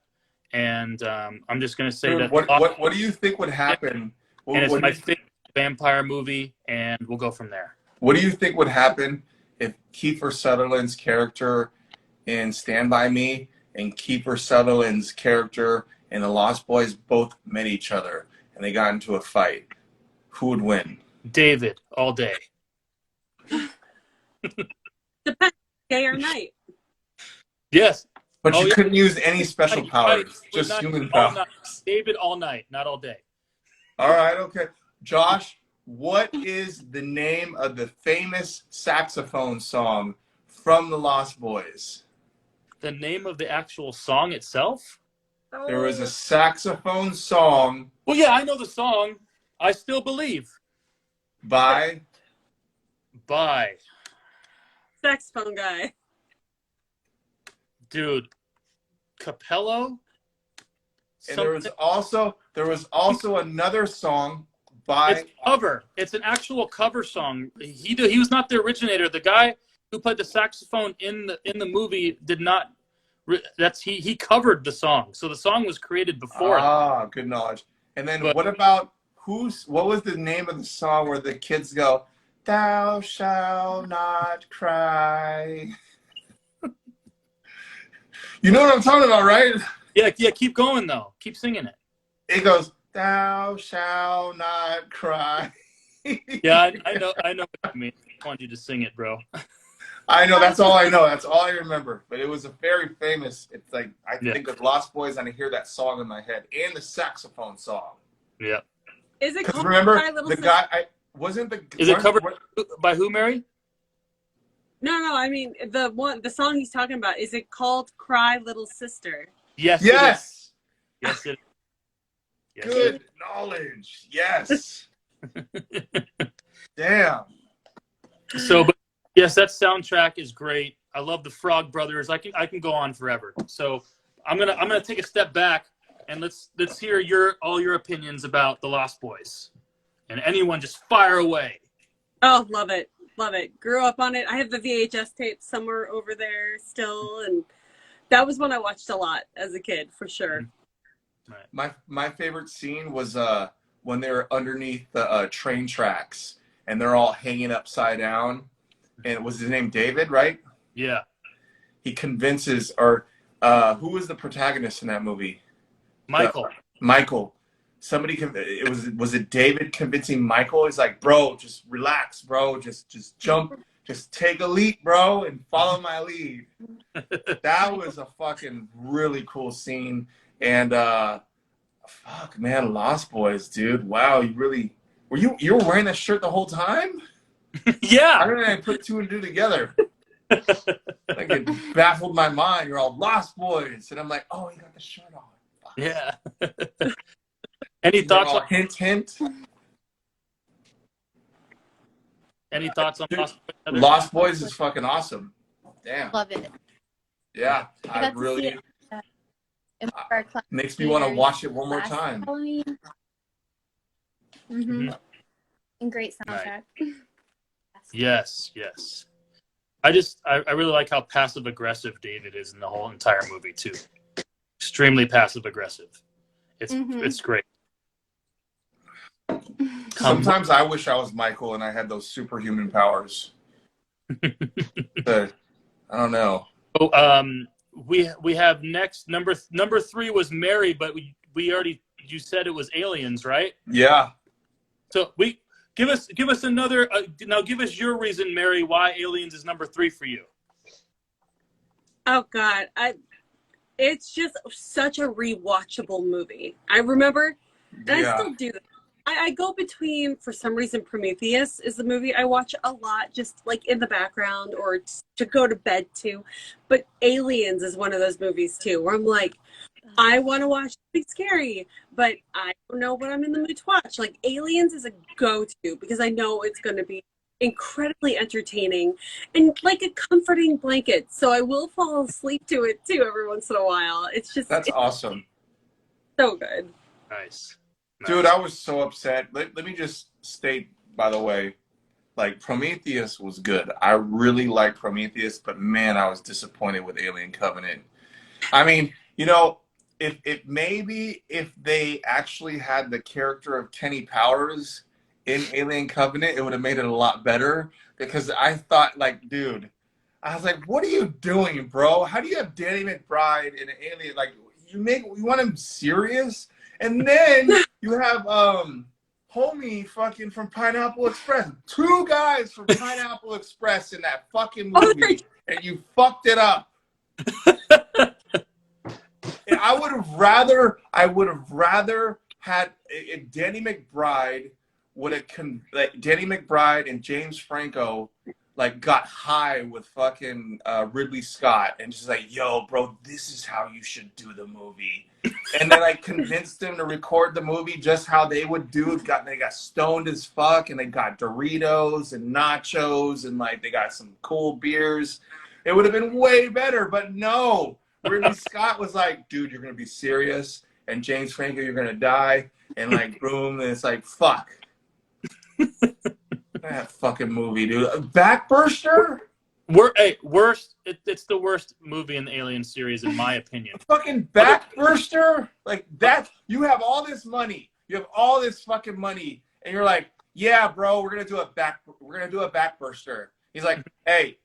and I'm just going to say that. What do you think would happen? And it's my favorite vampire movie, and we'll go from there. What do you think would happen if Kiefer Sutherland's character in Stand By Me and Kiefer Sutherland's character in The Lost Boys both met each other and they got into a fight? Who would win? David, all day. Depends, day or night. Yes. But you couldn't use any special powers, just human powers. David all night, not all day. All right, okay. Josh, what is the name of the famous saxophone song from The Lost Boys? The name of the actual song itself? There was a saxophone song. Well, yeah, I know the song. I Still Believe. By? Saxophone guy. Dude, Capello? And there was also another song by... It's cover. It's an actual cover song. He was not the originator. The guy who played the saxophone in the movie did not... He covered the song. So the song was created before. Ah, good knowledge. And then what about... What was the name of the song where the kids go, "Thou shalt not cry"? You know what I'm talking about, right? Yeah, keep going, though. Keep singing it. It goes, "Thou shalt not cry." Yeah, I know what you mean. I want you to sing it, bro. I know, that's all I know. That's all I remember. But it was a very famous, it's like, I think of Lost Boys and I hear that song in my head. And the saxophone song. Yeah. Is it called remember, Cry Little the Sister? guy, wasn't the... Is it covered by who, Mary? No, I mean, the song he's talking about, is it called Cry Little Sister? Yes. Yes, it is. Yes, Good knowledge. Yes. Damn. So, but yes, that soundtrack is great. I love the Frog Brothers. I can go on forever. So I'm gonna take a step back and let's hear all your opinions about the Lost Boys. And anyone just fire away. Oh, love it. Love it. Grew up on it. I have the VHS tape somewhere over there still, and that was one I watched a lot as a kid, for sure. My favorite scene was when they were underneath the train tracks and they're all hanging upside down. And it was his name David, right? Yeah. He convinces, or who was the protagonist in that movie? Michael. Michael. Somebody, was it David convincing Michael? He's like, bro, just relax, bro. Just jump. Just take a leap, bro, and follow my lead. That was a fucking really cool scene. And fuck, man, Lost Boys, dude. Wow, you really were you were wearing that shirt the whole time? Yeah. How did I put two and two together? Like it baffled my mind. You're all Lost Boys, and I'm like, oh, he got the shirt on. Fuck. Yeah. Any thoughts on hint? Any thoughts on Lost Boys? Lost Boys is fucking awesome. Damn. Love it. Yeah, I got to really see it, in our class makes me want to watch it one more last time. Halloween. Mhm. And great soundtrack. Yes, yes. I really like how passive aggressive David is in the whole entire movie too. Extremely passive aggressive. It's great. Sometimes I wish I was Michael and I had those superhuman powers. But I don't know. Oh, we have next number 3 was Maire, but we already, you said it was Aliens, right? Yeah. So give us another now. Give us your reason, Maire, why Aliens is number 3 for you. Oh God, it's just such a rewatchable movie. I remember, and I still do that. I go between, for some reason, Prometheus is the movie I watch a lot, just like in the background or to go to bed to. But Aliens is one of those movies too, where I'm like, I want to watch something scary, but I don't know what I'm in the mood to watch. Like Aliens is a go-to because I know it's going to be incredibly entertaining and like a comforting blanket. So I will fall asleep to it too every once in a while. It's awesome. So good. Nice. Dude, I was so upset. Let me just state, by the way, like Prometheus was good. I really liked Prometheus, but man, I was disappointed with Alien Covenant. I mean, you know, if they actually had the character of Kenny Powers in Alien Covenant, it would have made it a lot better. Because I thought, like, dude, I was like, what are you doing, bro? How do you have Danny McBride in an Alien? Like, you want him serious? And then you have homie fucking from Pineapple Express. 2 guys from Pineapple Express in that fucking movie, and you fucked it up. And I would have rather had if Danny McBride Danny McBride and James Franco like got high with fucking Ridley Scott and just like, yo, bro, this is how you should do the movie. And then I convinced them to record the movie just how they would do it. They got stoned as fuck and they got Doritos and nachos and like they got some cool beers. It would have been way better, but no. Ridley Scott was like, dude, you're gonna be serious, and James Franco, you're gonna die, and like boom, and it's like, fuck. That fucking movie, dude. Backburster? Worst. It's the worst movie in the Alien series, in my opinion. Fucking Backburster? Like that? You have all this money. You have all this fucking money, and you're like, yeah, bro, we're gonna do a Backburster. He's like, hey,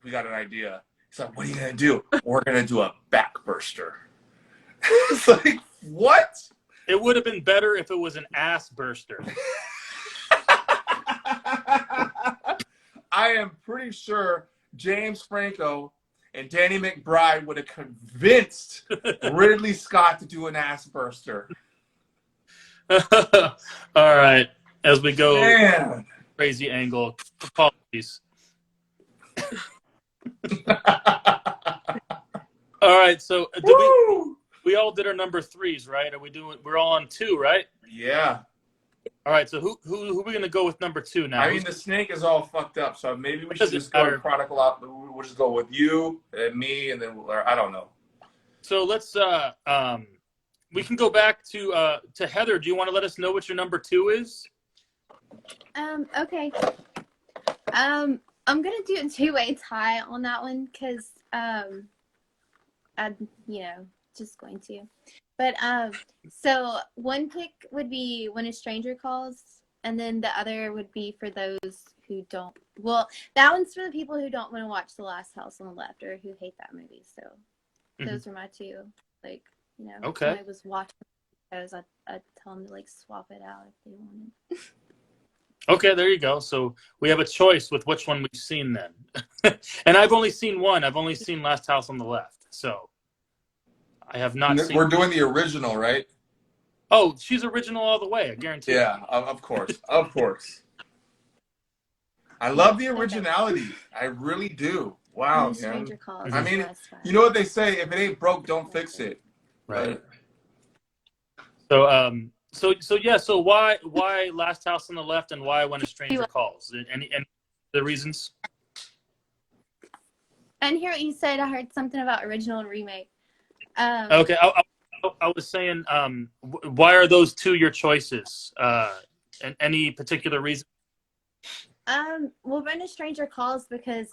we got an idea. He's like, what are you gonna do? We're gonna do a Backburster. It's like, what? It would have been better if it was an ass burster. I am pretty sure James Franco and Danny McBride would have convinced Ridley Scott to do an ass burster. All right, as we go, Man. crazy angle. Apologies. All right, so we all did our number 3s, right? We're all on 2, right? Yeah. All right, so who are we gonna go with number 2 now? I mean, the snake is all fucked up, so maybe we should just go chronicle out. We'll just go with you and me, and then I don't know. So let's we can go back to Heather. Do you want to let us know what your number 2 is? Okay. I'm gonna do a two-way tie on that one because I'm just going to. But so one pick would be When a Stranger Calls, and then the other would be for those who don't. Well, that one's for the people who don't want to watch The Last House on the Left or who hate that movie. So those are my two. Like, if Okay. somebody was watching those, I'd tell them to like swap it out if they wanted. Okay, there you go. So we have a choice with which one we've seen then. And I've only seen one. I've only seen Last House on the Left. So I have not seen. We're doing the original, right? Oh, she's original all the way. I guarantee. Yeah, of course. Of course. I love the originality. I really do. Wow, man. Stranger Calls. I mean, you know what they say, if it ain't broke, don't fix it. Right. So why Last House on the Left and why When a Stranger Calls? Any the reasons? And hear what you said. I heard something about original and remake. Okay, I was saying, why are those two your choices? And any particular reason? Well, When a Stranger Calls because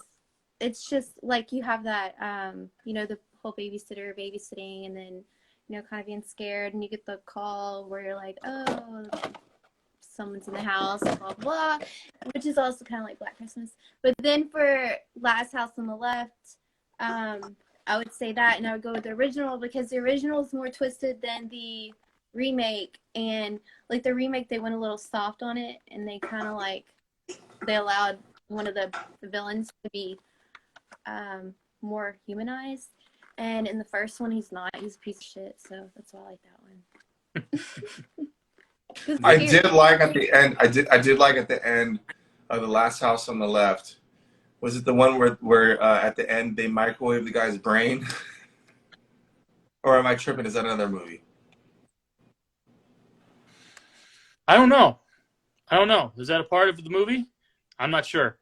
it's just like you have that, the whole babysitter babysitting, and then kind of being scared, and you get the call where you're like, oh, someone's in the house, blah blah, which is also kind of like Black Christmas. But then for Last House on the Left, I would say that, and I would go with the original because the original is more twisted than the remake, and like the remake they went a little soft on it, and they kind of like they allowed one of the villains to be more humanized, and in the first one he's not. He's a piece of shit, so that's why I like that one. I did like at the end. I did like at the end of The Last House on the Left. Was it the one where at the end they microwave the guy's brain? Or am I tripping? Is that another movie? I don't know. Is that a part of the movie? I'm not sure.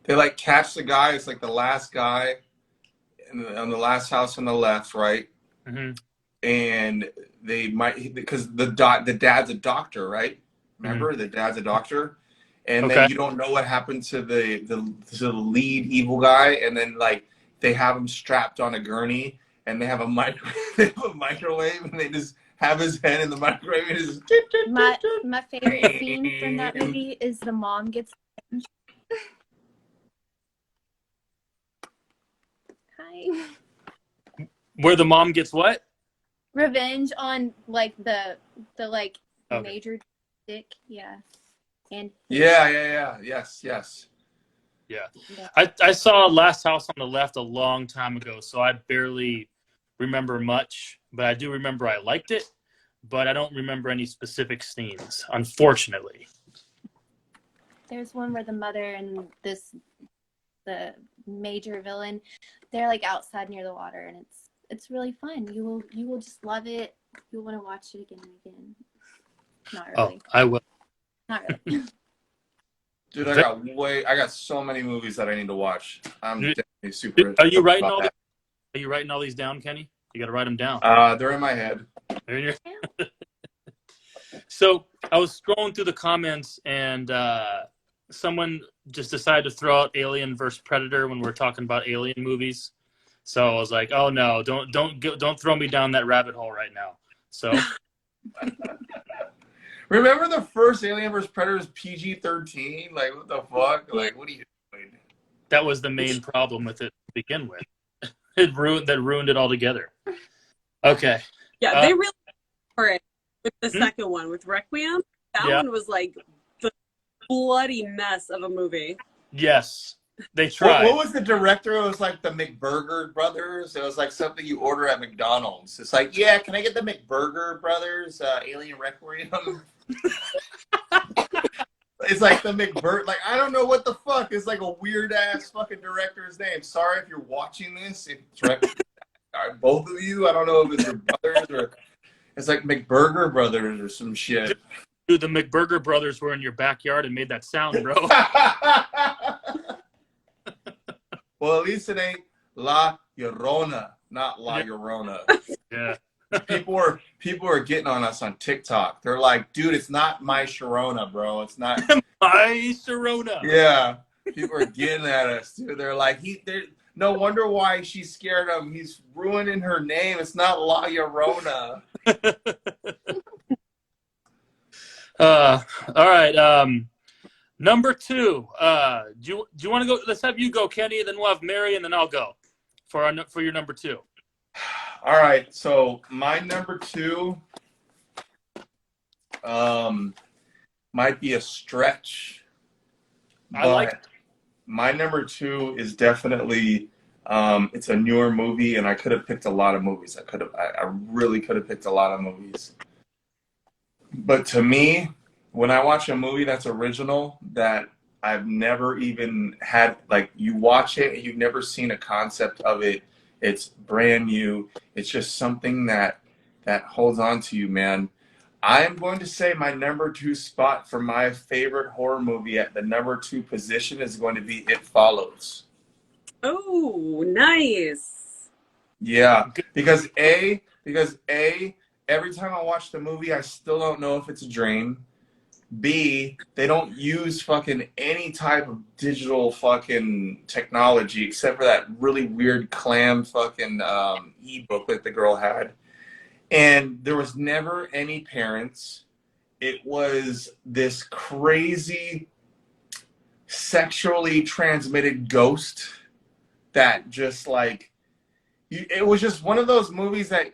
They like catch the guy. It's like the last guy on The Last House on the Left, right? Mm-hmm. And they might, because the dad's a doctor, right? Remember, the dad's a doctor, and then you don't know what happened to the lead evil guy, and then like they have him strapped on a gurney, and they have a microwave, and they just have his head in the microwave. And just my favorite scene from that movie is the mom gets. Hi. Where the mom gets what? Revenge on like the major dick, yeah. And yes. Yeah. I saw Last House on the Left a long time ago, so I barely remember much, but I do remember I liked it, but I don't remember any specific scenes, unfortunately. There's one where the mother and the major villain, they're like outside near the water, and it's really fun. You will just love it. You'll want to watch it again and again. Not really. Oh, I will. Not really. Dude, I got so many movies that I need to watch. I'm definitely super. Are you writing all? Are you writing all these down, Kenny? You got to write them down. They're in my head. So I was scrolling through the comments, and someone just decided to throw out Alien versus Predator when we're talking about alien movies. So I was like, "Oh no, don't throw me down that rabbit hole right now." So remember the first Alien vs. Predator is PG-13? Like, what the fuck? Like, what are you doing? That was the main problem with it to begin with. It ruined it altogether. Okay. Yeah, they really for it with the second one with Requiem. That one was like the bloody mess of a movie. Yes. They tried. What was the director? It was like the McBurger Brothers. It was like something you order at McDonald's. It's like, yeah, can I get the McBurger Brothers Alien Requiem? It's like the like I don't know what the fuck. It's like a weird ass fucking director's name. Sorry if you're watching this. If it's both of you, I don't know if it's your brothers or it's like McBurger Brothers or some shit. Dude, the McBurger Brothers were in your backyard and made that sound, bro. Well, at least it ain't La Llorona, not La Llorona. Yeah. People are getting on us on TikTok. They're like, dude, it's not my Sharona, bro. It's not My Sharona. Yeah. People are getting at us, dude. They're like, no wonder why she's scared of him. He's ruining her name. It's not La Llorona. All right. Number 2. Do you want to go? Let's have you go, Kenny. Then we'll have Mary, and then I'll go for your number 2. All right. So my number 2 might be a stretch. I like it. My number 2 is definitely it's a newer movie, and I could have picked a lot of movies. I really could have picked a lot of movies. But to me, when I watch a movie that's original, that I've never even had, like, you watch it and you've never seen a concept of it, it's brand new. It's just something that holds on to you, man. I am going to say my number 2 spot for my favorite horror movie at the number 2 position is going to be It Follows. Oh, nice. Yeah, because every time I watch the movie, I still don't know if it's a dream. B, they don't use fucking any type of digital fucking technology except for that really weird clam fucking ebook that the girl had. And there was never any parents. It was this crazy sexually transmitted ghost that just like, it was just one of those movies that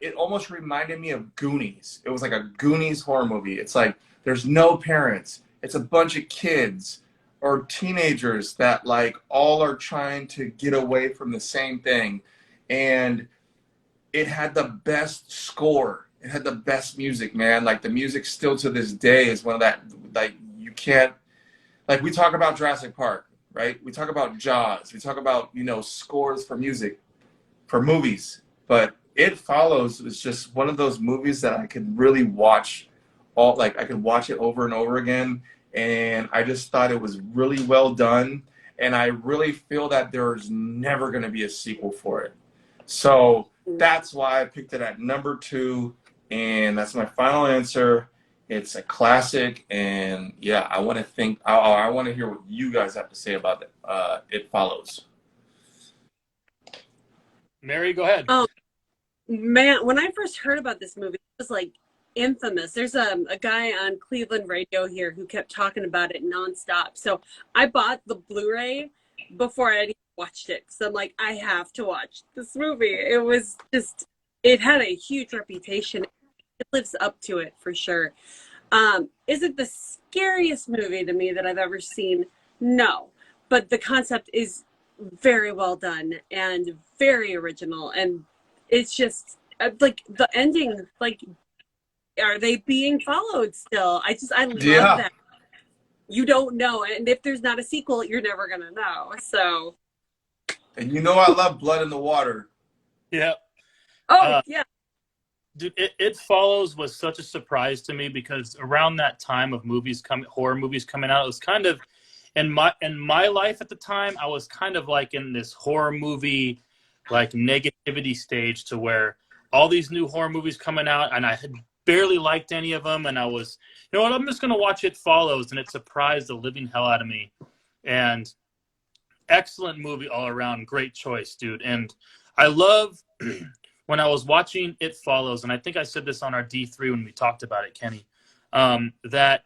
it almost reminded me of Goonies. It was like a Goonies horror movie. It's like, there's no parents. It's a bunch of kids or teenagers that like all are trying to get away from the same thing. And it had the best score. It had the best music, man. Like the music still to this day is one of that, like you can't, like we talk about Jurassic Park, right? We talk about Jaws. We talk about, scores for music, for movies. But It Follows is just one of those movies that I could really watch I could watch it over and over again. And I just thought it was really well done. And I really feel that there's never going to be a sequel for it. So that's why I picked it at number 2. And that's my final answer. It's a classic. And yeah, I want to hear what you guys have to say about it. It Follows. Mary, go ahead. Oh, man, when I first heard about this movie, it was like infamous. There's a guy on Cleveland radio here who kept talking about it nonstop. So I bought the Blu-ray before I had even watched it. So I'm like, I have to watch this movie. It had a huge reputation. It lives up to it for sure. Is it the scariest movie to me that I've ever seen? No. But the concept is very well done and very original. And it's just like the ending, like, are they being followed still? I love that. You don't know. And if there's not a sequel, you're never going to know. So. And I love Blood in the Water. Yeah. Oh, yeah. Dude, It Follows was such a surprise to me because around that time of horror movies coming out, it was kind of, in my life at the time, I was kind of like in this horror movie, like negativity stage to where all these new horror movies coming out and I had barely liked any of them. And I was, you know what, I'm just going to watch It Follows. And it surprised the living hell out of me. And excellent movie all around. Great choice, dude. And I love when I was watching It Follows, and I think I said this on our D3 when we talked about it, Kenny, that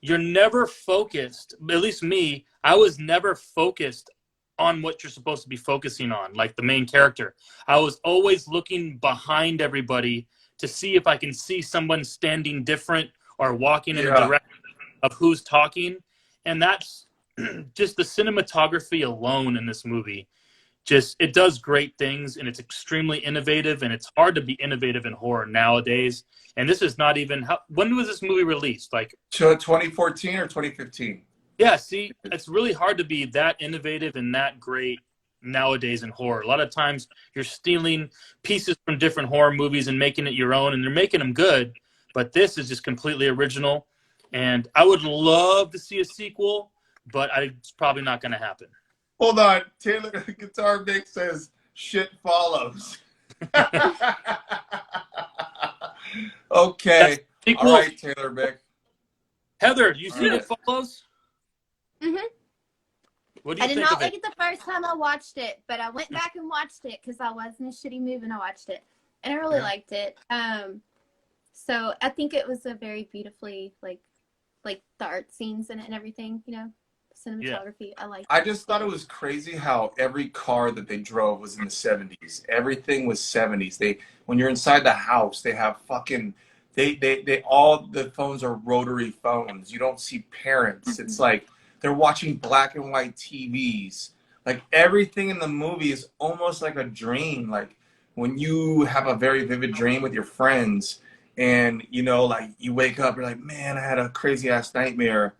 you're never focused, at least me, I was never focused on what you're supposed to be focusing on, like the main character. I was always looking behind everybody to see if I can see someone standing different or walking in the direction of who's talking. And that's just the cinematography alone in this movie. It does great things, and it's extremely innovative, and it's hard to be innovative in horror nowadays. And this is not even, when was this movie released? Like 2014 or 2015? Yeah, see, it's really hard to be that innovative and that great nowadays in horror. A lot of times you're stealing pieces from different horror movies and making it your own, and they're making them good, but this is just completely original. And I would love to see a sequel, but it's probably not going to happen. Hold on. Taylor Guitar Nick says, shit follows. Okay. Sequel. All right, Taylor Bick. Heather, you see All It right. Follows? Mhm. What do I you did think not of like it? it the first time I watched it, but I went back and watched it because I was in a shitty mood and I watched it, and I really Yeah. liked it. So I think it was a very beautifully like the art scenes in it and everything. You know, cinematography. I liked I it. just thought it was crazy how every car that they drove was in the 70s. Everything was 70s. When you're inside the house, they have fucking they all the phones are rotary phones. You don't see parents. It's like they're watching black and white TVs. Like everything in the movie is almost like a dream. Like when you have a very vivid dream with your friends and you know like you wake up, you're like, "Man, I had a crazy ass nightmare."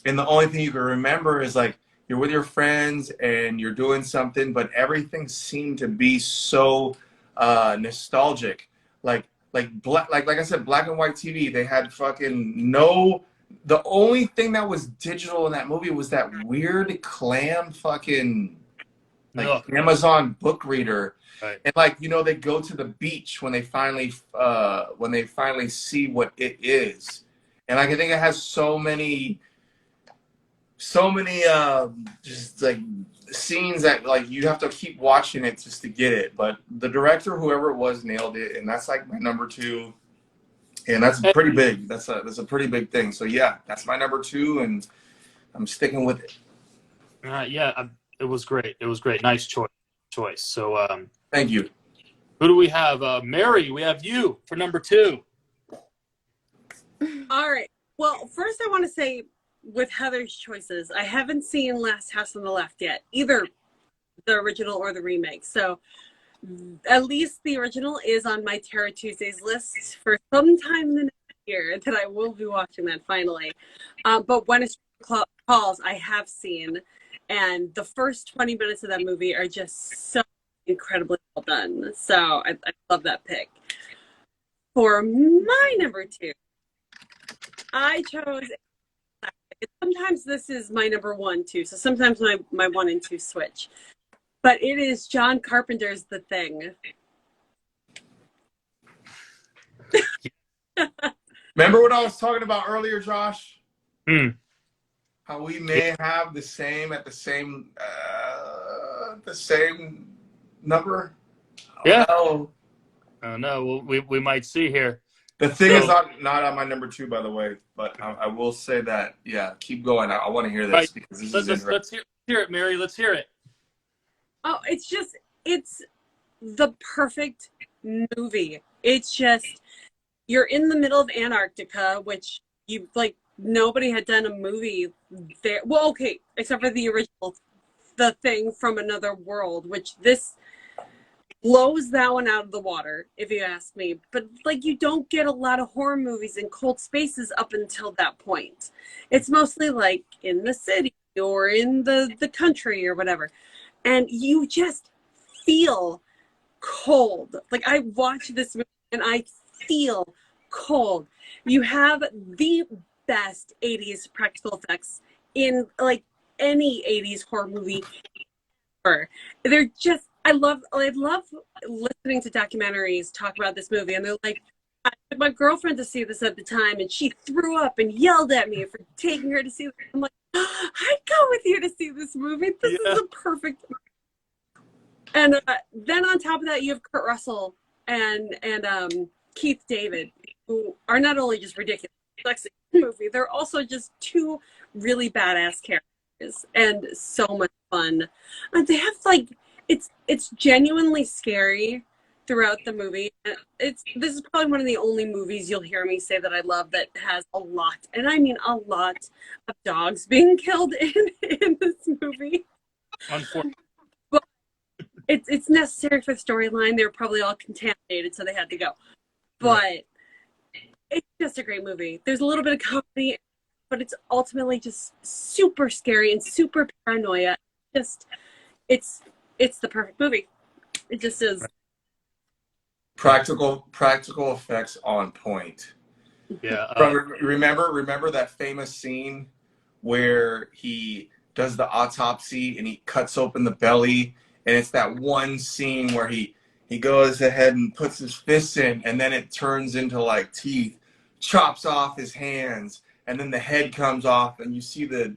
And the only thing you can remember is like you're with your friends and you're doing something, but everything seemed to be so nostalgic. Like I said, black and white TV. They had fucking no. The only thing that was digital in that movie was that weird clam fucking like No. Amazon book reader. Right. And like you know, they go to the beach when they finally see what it is. And like I think it has so many just like scenes that like you have to keep watching it just to get it. But the director, whoever it was, nailed it, and that's like my number two, and that's pretty big. That's a pretty big thing. So yeah, that's my number two, and I'm sticking with it. It was great. It was great. Nice choice. So, Thank you. who do we have? Mary, we have you for number 2. All right. Well, first I want to say with Heather's choices, I haven't seen Last House on the Left yet, either the original or the remake. So at least the original is on my Terror Tuesdays list for some time in the next year that I will be watching that finally. But when it's calls, I have seen, and the first 20 minutes of that movie are just so incredibly well done. So I love that pick. For my number 2, I chose. Sometimes this is my number 1 too, so sometimes my 1 and 2 switch. But it is John Carpenter's The Thing. Remember what I was talking about earlier, Josh? Hmm. How we may have the same number. Yeah. Oh, No, we might see here. The Thing is not on my number 2, by the way, but I will say that, yeah, keep going. I want to hear this Right. because this is interesting. Let's hear it, Mary. Let's hear it. Oh, it's the perfect movie. It's just, you're in the middle of Antarctica, which you like, nobody had done a movie there. Well, okay, except for the original, The Thing from Another World, which this blows that one out of the water, if you ask me. But like, you don't get a lot of horror movies in cold spaces up until that point. It's mostly like in the city or in the country or whatever. And you just feel cold. Like, I watch this movie and I feel cold. You have the best 80s practical effects in like any 80s horror movie ever. They're just, I love listening to documentaries talk about this movie, and they're like, I took my girlfriend to see this at the time and she threw up and yelled at me for taking her to see this. I'm like, I'd go with you to see this movie. This is the perfect. And then on top of that, you have Kurt Russell and Keith David, who are not only just ridiculous in the movie, they're also just 2 really badass characters and so much fun. And they have like, it's genuinely scary throughout the movie. This is probably one of the only movies you'll hear me say that I love that has a lot, and I mean a lot, of dogs being killed in this movie. Unfortunately. But it's necessary for the storyline. They were probably all contaminated, so they had to go. But it's just a great movie. There's a little bit of comedy, but it's ultimately just super scary and super paranoia. Just it's the perfect movie. It just is. Practical effects on point. Yeah. Remember that famous scene where he does the autopsy and he cuts open the belly, and it's that one scene where he He goes ahead and puts his fists in, and then it turns into like teeth, chops off his hands, and then the head comes off, and you see the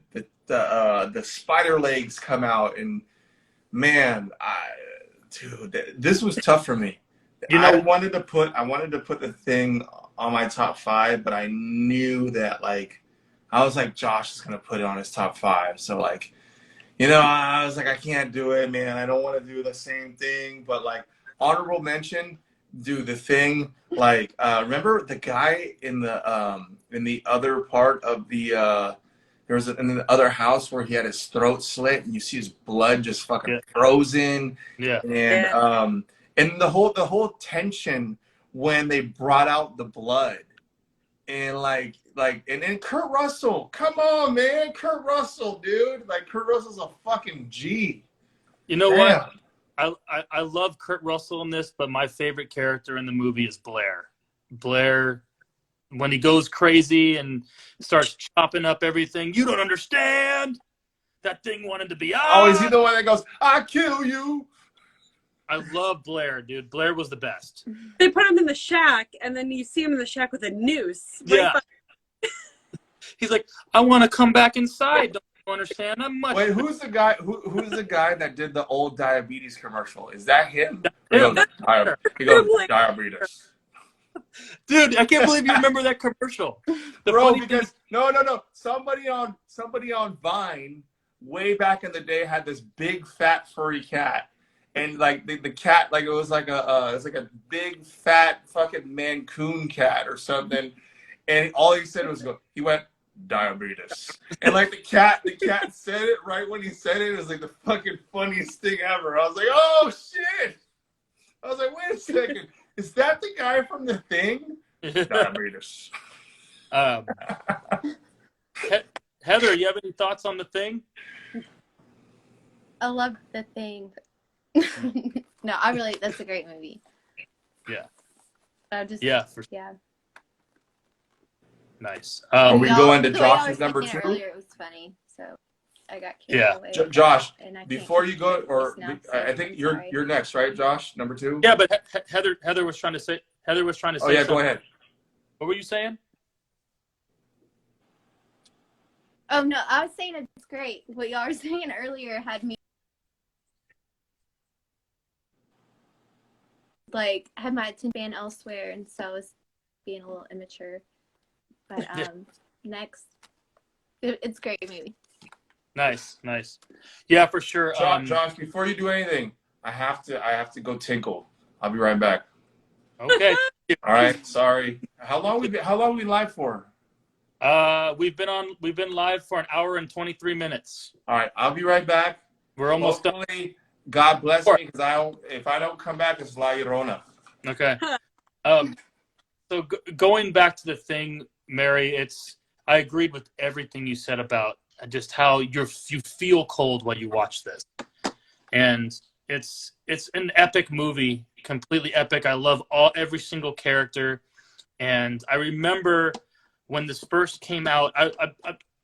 spider legs come out. And man, dude, this was tough for me. You I know, wanted to put the thing on my top 5, but I knew that like I was like Josh is gonna put it on his top 5, so like I was like I can't do it, man. I don't want to do the same thing, but like honorable mention, do the thing. Like remember the guy in the other part of the there was in the other house where he had his throat slit and you see his blood just fucking yeah, frozen, yeah. and the whole tension when they brought out the blood, and and then Kurt Russell, come on, man, Kurt Russell, dude, like Kurt Russell's a fucking G. You know what? Damn. I love Kurt Russell in this, but my favorite character in the movie is Blair. Blair, when he goes crazy and starts chopping up everything, you don't understand. That thing wanted to be Oh, is he the one that goes, "I kill you"? I love Blair, dude. Blair was the best. They put him in the shack, and then you see him in the shack with a noose. Yeah. He's like, I want to come back inside. Don't you understand? I'm much. Wait, who's the guy? Who's the guy that did the old diabetes commercial? Is that him? Him. He goes, diabetes. Dude, I can't believe you remember that commercial. Bro, because no, somebody on Vine way back in the day had this big fat furry cat, and like the cat, like it was like a big fat fucking Mancoon cat or something, and all he said was he went diabetes, and like the cat said it right when he said it. It was like the fucking funniest thing ever. I was like, oh shit. I was like, wait a second, is that the guy from The Thing? Diabetes. Heather, you have any thoughts on The Thing? I love The Thing. No, that's a great movie. Yeah. Yeah. Nice. Are we going to The way I was Josh's number thinking 2? Earlier, it was funny, so I got carried Yeah. away. Josh, And I before can't you go, keep or this now, I so think I'm you're sorry. next, right, Josh? Number 2? Yeah, but Heather was trying to say. Oh yeah, something. go ahead. What were you saying? Oh no, I was saying it's great. What y'all were saying earlier had me had my attention span elsewhere, and so I was being a little immature. But next, it's a great movie. Nice. Yeah, for sure. Josh, before you do anything, I have to go tinkle. I'll be right back. Okay. All right. Sorry. How long we live for? We've been live for an hour and 23 minutes. All right. I'll be right back. We're almost done. Hopefully, God bless me, because if I don't come back, it's La Llorona. Okay. So going back to The Thing, Mary, I agreed with everything you said about just how you feel cold when you watch this, and it's an epic movie, completely epic. I love every single character, and I remember when this first came out.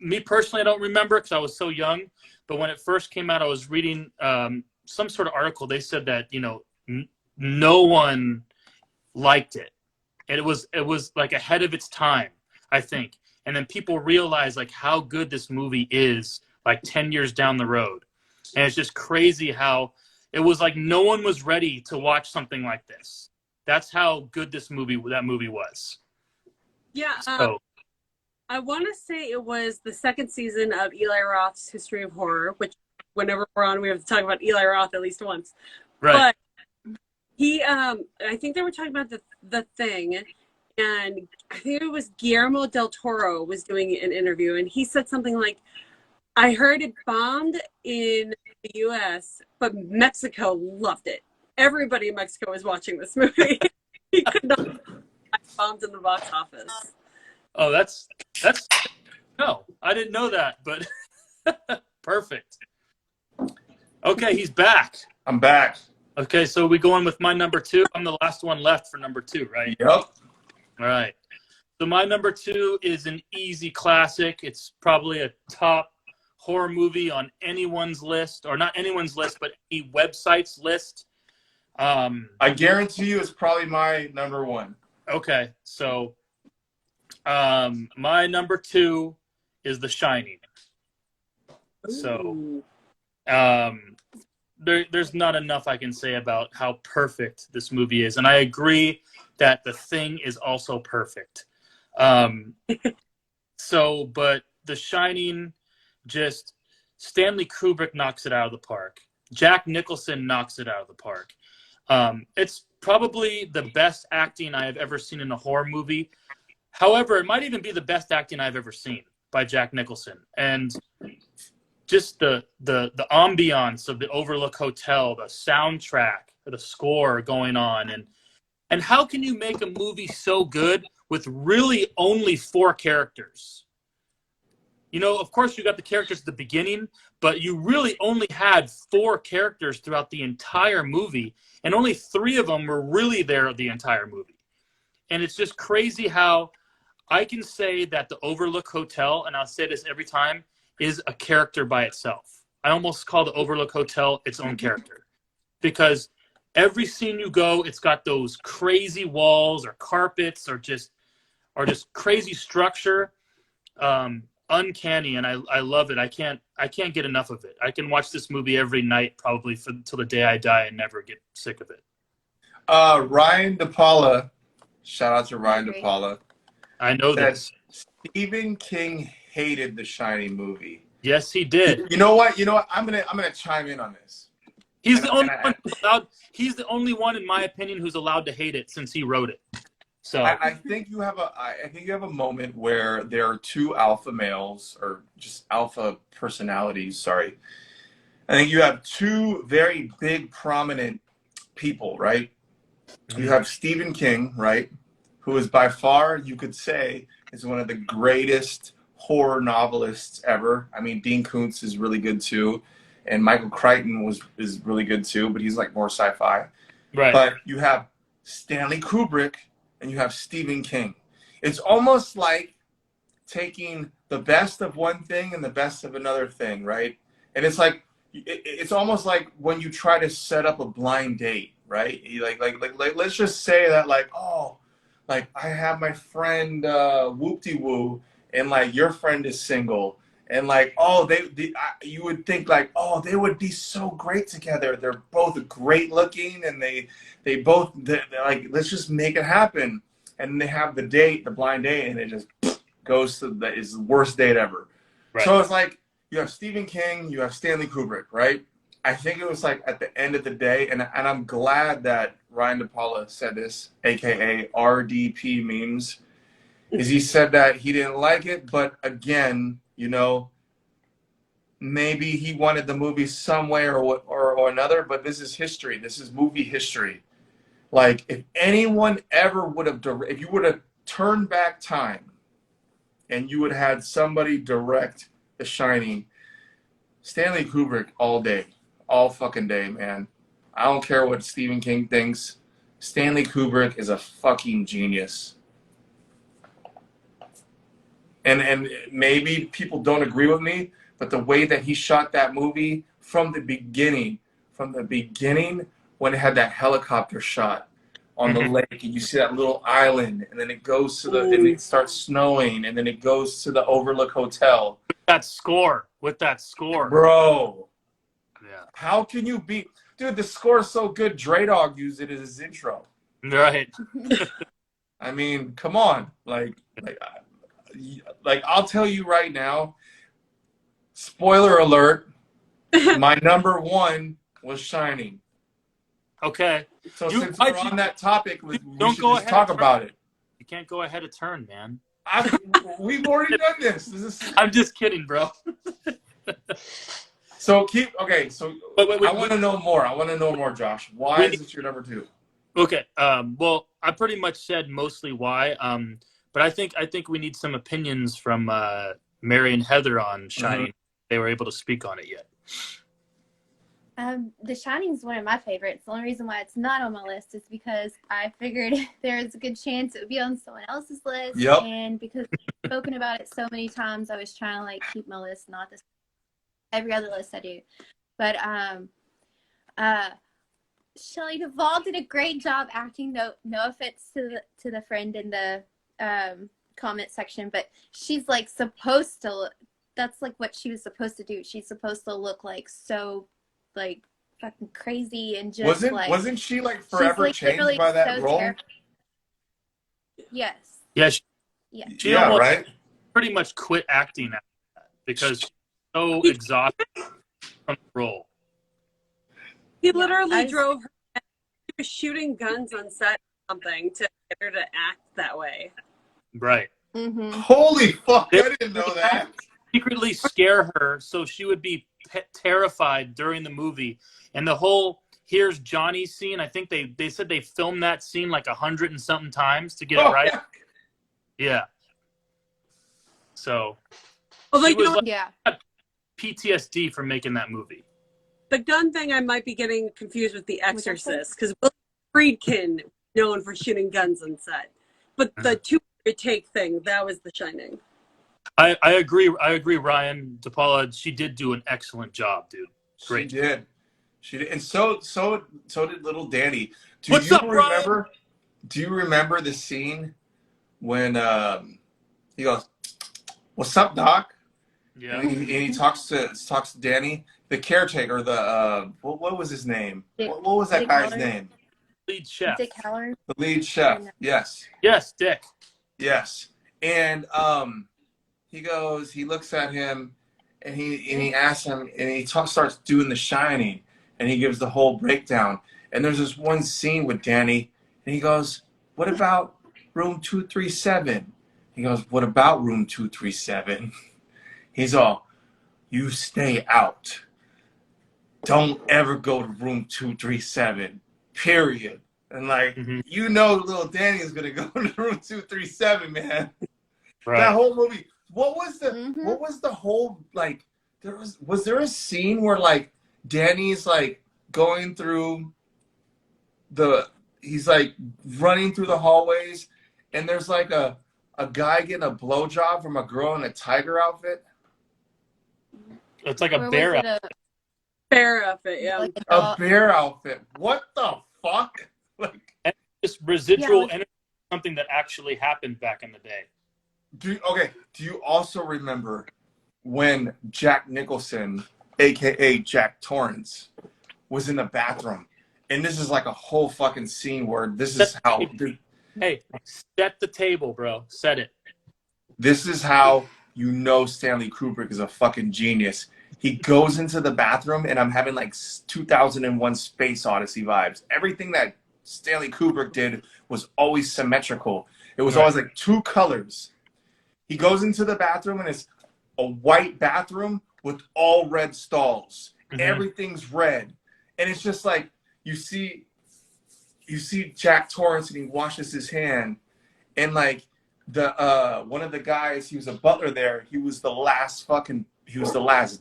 Me personally, I don't remember because I was so young. But when it first came out, I was reading some sort of article. They said that no one liked it, and it was like ahead of its time, I think. And then people realized like how good this movie is like 10 years down the road. And it's just crazy how it was like no one was ready to watch something like this. That's how good that movie was. Yeah. So, I want to say it was the second season of Eli Roth's History of Horror, which whenever we're on, we have to talk about Eli Roth at least once. right. But he, I think they were talking about the Thing, and I think it was Guillermo del Toro was doing an interview, and he said something like, I heard it bombed in the U.S., but Mexico loved it. Everybody in Mexico was watching this movie. He could not bombed in the box office. Oh, that's no, I didn't know that, but perfect. Okay, he's back. I'm back. Okay, so we going with my number 2. I'm the last one left for number 2, right? Yep. All right. So my number 2 is an easy classic. It's probably a top horror movie on anyone's list, or not anyone's list, but any website's list. I guarantee you, it's probably my number one. Okay, so my number 2 is The Shining. So Ooh. there's not enough I can say about how perfect this movie is, and I agree that The Thing is also perfect. But The Shining, just Stanley Kubrick knocks it out of the park. Jack Nicholson knocks it out of the park. It's probably the best acting I have ever seen in a horror movie. However, it might even be the best acting I've ever seen by Jack Nicholson. And just the ambiance of the Overlook Hotel, the soundtrack, the score going on, and how can you make a movie so good with really only 4 characters? You know, of course you got the characters at the beginning, but you really only had 4 characters throughout the entire movie, and only 3 of them were really there the entire movie. And it's just crazy how I can say that the Overlook Hotel, and I'll say this every time, is a character by itself. I almost call the Overlook Hotel its own character, because every scene you go, it's got those crazy walls or carpets or just crazy structure, uncanny, and I love it. I can't get enough of it. I can watch this movie every night probably till the day I die and never get sick of it. Ryan DePaula, shout out to Ryan DePaula. I know this. Stephen King hated the Shining movie. Yes, he did. You know what? I'm gonna chime in on this. He's the only one who's allowed. He's the only one, in my opinion, who's allowed to hate it since he wrote it. So I think you have a moment where there are 2 alpha males, or just alpha personalities. Sorry, I think you have 2 very big, prominent people, right? Mm-hmm. You have Stephen King, right, who is by far, you could say, is one of the greatest horror novelists ever. I mean, Dean Koontz is really good too, and Michael Crichton is really good too, but he's like more sci-fi. Right. But you have Stanley Kubrick and you have Stephen King. It's almost like taking the best of one thing and the best of another thing, right? And it's like it's almost like when you try to set up a blind date, right? Like let's just say that like I have my friend Whoop-de-Woo, and like your friend is single, and like you would think like, oh, they would be so great together. They're both great looking, and they're like, let's just make it happen. And they have the blind date, and it just goes to is the worst date ever. Right. So it's like you have Stephen King, you have Stanley Kubrick, right? I think it was like at the end of the day, and I'm glad that Ryan DePaula said this, aka RDP memes, is he said that he didn't like it, but again, maybe he wanted the movie some way or another, but this is history. This is movie history. Like, if anyone ever if you would have turned back time and you would have had somebody direct The Shining, Stanley Kubrick all day. All fucking day, man. I don't care what Stephen King thinks. Stanley Kubrick is a fucking genius. And maybe people don't agree with me, but the way that he shot that movie from the beginning, when it had that helicopter shot on the lake, and you see that little island, and then it goes to and it starts snowing, and then it goes to the Overlook Hotel. With that score. Bro. Yeah. How can you beat... Dude, the score is so good, Dre Dog used it as his intro. Right. I mean, come on. Like, I'll tell you right now, spoiler alert, my number 1 was Shining. Okay. So since we're on that topic, we should just talk about it. You can't go ahead of turn, man. We've already done this. I'm just kidding, bro. So wait, I want to know more. I want to know more, Josh. Why is it your number 2? Okay. Well, I pretty much said mostly why. But I think we need some opinions from Maire and Heather on Shining. They were able to speak on it yet. The Shining is one of my favorites. The only reason why it's not on my list is because I figured there's a good chance it would be on someone else's list. Yep. And because we've spoken about it so many times, I was trying to like keep my list not this. Every other list I do, but Shelley Duvall did a great job acting. No offense to the friend in the comment section, but she's like supposed to. That's like what she was supposed to do. She's supposed to look like so, like fucking crazy and just wasn't she like forever like, changed by that so role? Yes. Yeah, Yeah. she Yeah, almost right. pretty much quit acting after that because she's so exhausted from the role. He literally drove her. He was shooting guns on set or something to get her to act that way. Right. Mm-hmm. Holy fuck! I didn't know that. Secretly scare her so she would be terrified during the movie. And the whole "here's Johnny" scene, I think they said they filmed that scene like 100 and something times to get it right. Yeah. So Although, she was like yeah. PTSD from making that movie. The gun thing, I might be getting confused with The Exorcist because Will Friedkin known for shooting guns on set, but the 200 take thing, that was The Shining. I agree. Ryan De Paula, she did do an excellent job, dude. Great. She did, and so did little Danny. What's up, Ryan? Do you remember the scene when he goes, "What's up, Doc?" Yeah. And he talks to Danny, the caretaker, the what was his name? What was that guy's name? Lead chef. Dick Haller. The lead chef. Yes. Yes, Dick. Yes. And he looks at him, and he asks him, and he starts doing The Shining, and he gives the whole breakdown. And there's this one scene with Danny, and he goes, "What about room 237?" He goes, "What about room 237?" He's all, "You stay out. Don't ever go to room 237, period." And like, little Danny is gonna go to room 237, man. Right. That whole movie. What was the whole, like, was there a scene where like Danny's like going through he's like running through the hallways, and there's like a guy getting a blowjob from a girl in a tiger outfit? It's like a bear outfit. Bear outfit, yeah. Like a bear outfit. What the fuck? Like, and this residual energy, something that actually happened back in the day. Do you also remember when Jack Nicholson, aka Jack Torrance, was in the bathroom? And this is like a whole fucking scene where this is how. Dude, hey, set the table, bro. Set it. This is how you know Stanley Kubrick is a fucking genius. He goes into the bathroom, and I'm having like 2001 Space Odyssey vibes. Everything that Stanley Kubrick did was always symmetrical. It was always like two colors. He goes into the bathroom, and it's a white bathroom with all red stalls. Everything's red. And it's just like, you see Jack Torrance, and he washes his hand, and like the one of the guys, he was a butler there, he was the last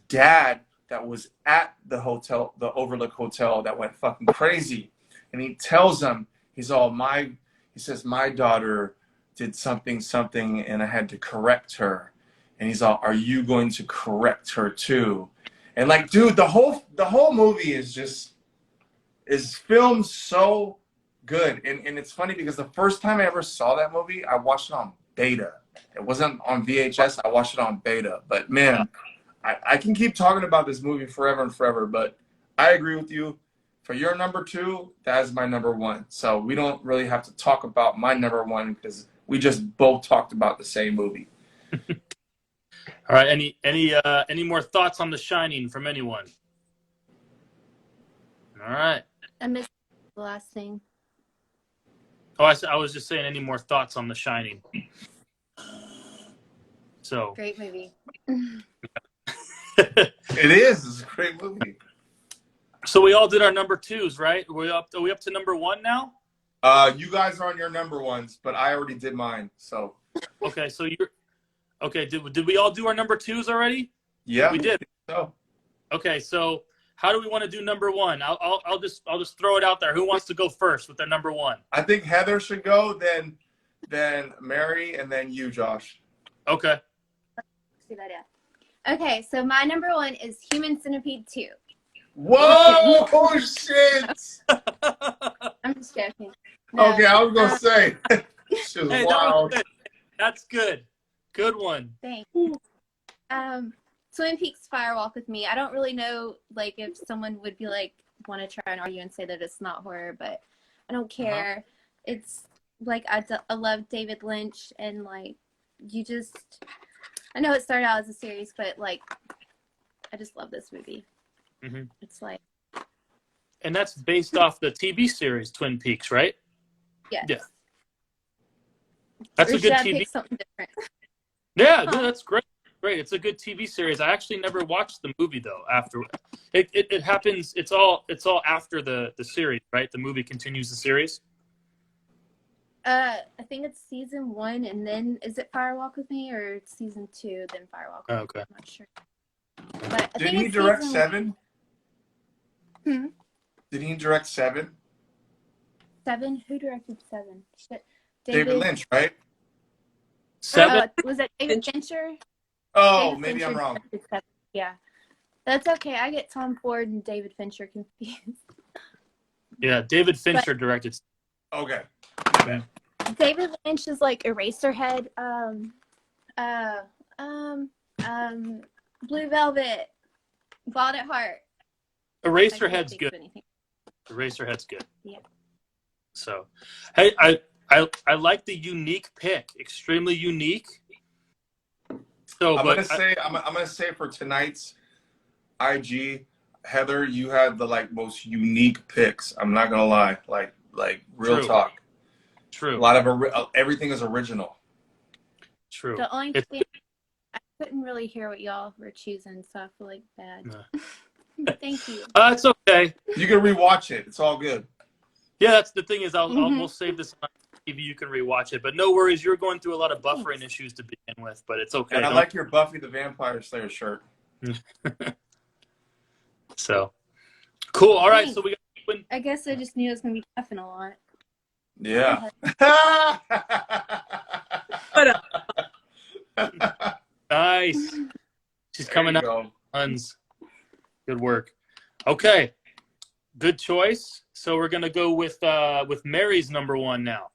dad that was at the hotel, the Overlook Hotel, that went fucking crazy. And he tells him, he says, "My daughter did something, and I had to correct her." And he's all, "Are you going to correct her too?" And like, dude, the whole movie is filmed so good. And it's funny because the first time I ever saw that movie, I watched it on beta. It wasn't on VHS. I watched it on beta. But man, I can keep talking about this movie forever and forever, but I agree with you. For your number 2, that is my number 1. So we don't really have to talk about my number 1 because we just both talked about the same movie. All right. Any more thoughts on The Shining from anyone? All right. I missed the last thing. Oh, I was just saying, any more thoughts on The Shining? So great movie. It is. It's a great movie. So we all did our number 2s, right? Are we up to number 1 now? You guys are on your number 1s, but I already did mine. So okay, so you're okay. Did we all do our number 2s already? Yeah, we did. So okay, so how do we want to do number 1? I'll just throw it out there. Who wants to go first with their number 1? I think Heather should go, then Mary, and then you, Josh. Okay. See that, yeah. Okay, so my number 1 is Human Centipede 2. Whoa, shit. I'm just joking. No, Okay, I was gonna say. Shit was Hey, that was wild. good. That's good. Good one. thanks. Twin Peaks Firewalk with Me. I don't really know, like, if someone would be like, want to try and argue and say that it's not horror, but I don't care. It's like I love David Lynch, and like I know it started out as a series, but like I just love this movie. It's like, and that's based off the TV series Twin Peaks, right? yes. Yeah. That's Or a good should I TV. pick something different? Yeah, no, that's great. Great. It's a good TV series. I actually never watched the movie though. After it happens, it's all after the series, right? The movie continues the series. I think it's season 1, and then is it Firewalk with Me, or it's season 2 then Firewalk with Me? Okay. I'm not sure. But I Did think he it's direct season 7? Hmm? Did he direct 7? 7. Who directed 7? Shit. David Lynch, right? 7. Was that David Fincher? Oh, David maybe Fincher I'm wrong. directed 7. Yeah. That's okay. I get Tom Ford and David Fincher confused. Yeah, David Fincher directed. Okay. David Lynch is like Eraserhead. Blue Velvet. Wild at Heart. Eraserhead's good. Eraserhead's good. Yeah. So, hey, I like the unique pick. Extremely unique. So, I'm gonna say for tonight's IG, Heather, you had the like most unique picks. I'm not gonna lie, like real True. talk. True. A lot of everything is original. True. The only thing, I couldn't really hear what y'all were choosing, so I feel like bad. No. Thank you. It's okay. You can rewatch it. It's all good. Yeah, that's the thing is we'll save this on TV. You can rewatch it, but no worries. You're going through a lot of buffering issues to begin with, but it's okay. And I like your Buffy the Vampire Slayer shirt. So cool. All right, so we got. I guess I just knew it was gonna be puffing a lot. Yeah. Nice. She's coming up. Tons. Good work. Okay. Good choice. So we're gonna go with Mary's number 1 now.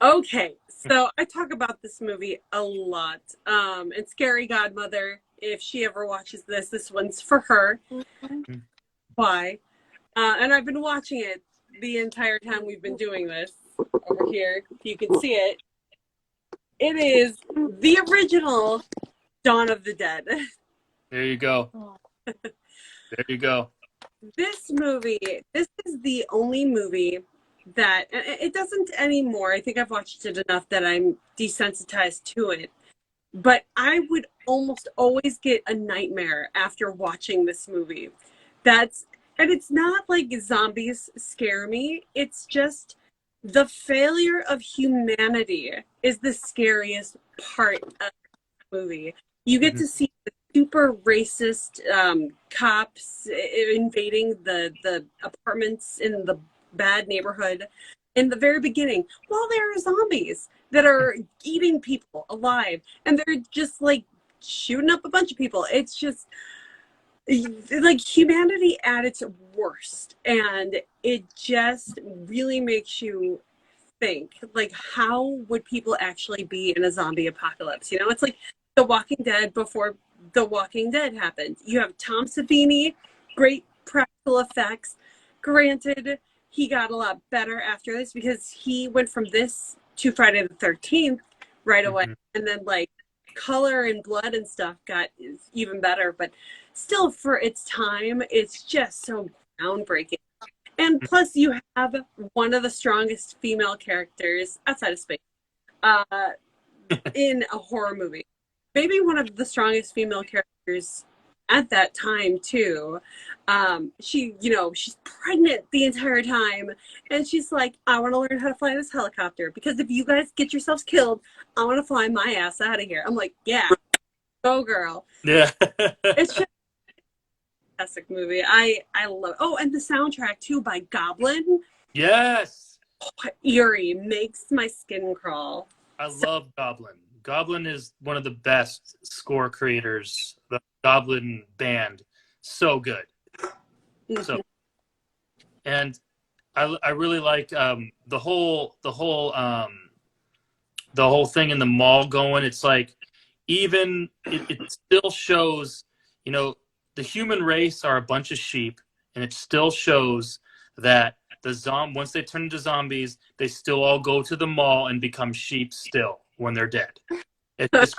Okay, so I talk about this movie a lot. And Scary Godmother, if she ever watches this one's for her. Why? And I've been watching it the entire time we've been doing this. Over here, if you can see it. It is the original Dawn of the Dead. There you go. There you go. This is the only movie that, it doesn't anymore. I think I've watched it enough that I'm desensitized to it. But I would almost always get a nightmare after watching this movie. And it's not like zombies scare me. It's just the failure of humanity is the scariest part of the movie. You get to see the super racist cops invading the apartments in the bad neighborhood in the very beginning, while there are zombies that are eating people alive, and they're just like shooting up a bunch of people. It's just like humanity at its worst, and it just really makes you think, like, how would people actually be in a zombie apocalypse? You know, it's like The Walking Dead before The Walking Dead happened. You have Tom Savini, great practical effects. Granted, he got a lot better after this because he went from this to Friday the 13th right away. And then like color and blood and stuff got even better, but still for its time, it's just so groundbreaking. And plus you have one of the strongest female characters outside of space in a horror movie. Maybe one of the strongest female characters at that time too. She's pregnant the entire time, and she's like, I want to learn how to fly this helicopter because if you guys get yourselves killed, I want to fly my ass out of here. I'm like, yeah, go girl. Yeah. It's just a fantastic movie. I love it. Oh, and the soundtrack too by Goblin. Yes. Oh, eerie, makes my skin crawl. I love Goblin. Goblin is one of the best score creators. The Goblin band So good. So, and I really like the whole thing in the mall going. It's like even it still shows, you know, the human race are a bunch of sheep, and it still shows that once they turn into zombies, they still all go to the mall and become sheep still when they're dead. It's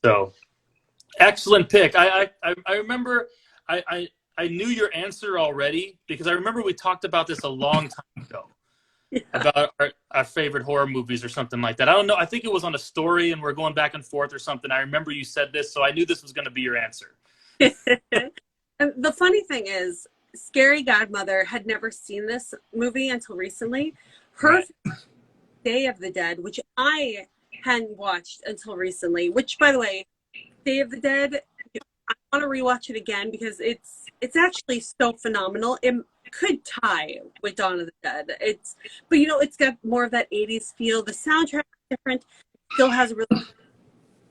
so excellent pick. I remember I knew your answer already because I remember we talked about this a long time ago. Yeah. About our favorite horror movies or something like that. I don't know. I think it was on a story and we're going back and forth or something. I remember you said this, so I knew this was going to be your answer. And the funny thing is, Scary Godmother had never seen this movie until recently. Her Day of the Dead, which I hadn't watched until recently, which, by the way, Day of the Dead, I want to rewatch it again because it's actually so phenomenal. It could tie with Dawn of the Dead. But you know, it's got more of that 80s feel. The soundtrack is different. It still has a really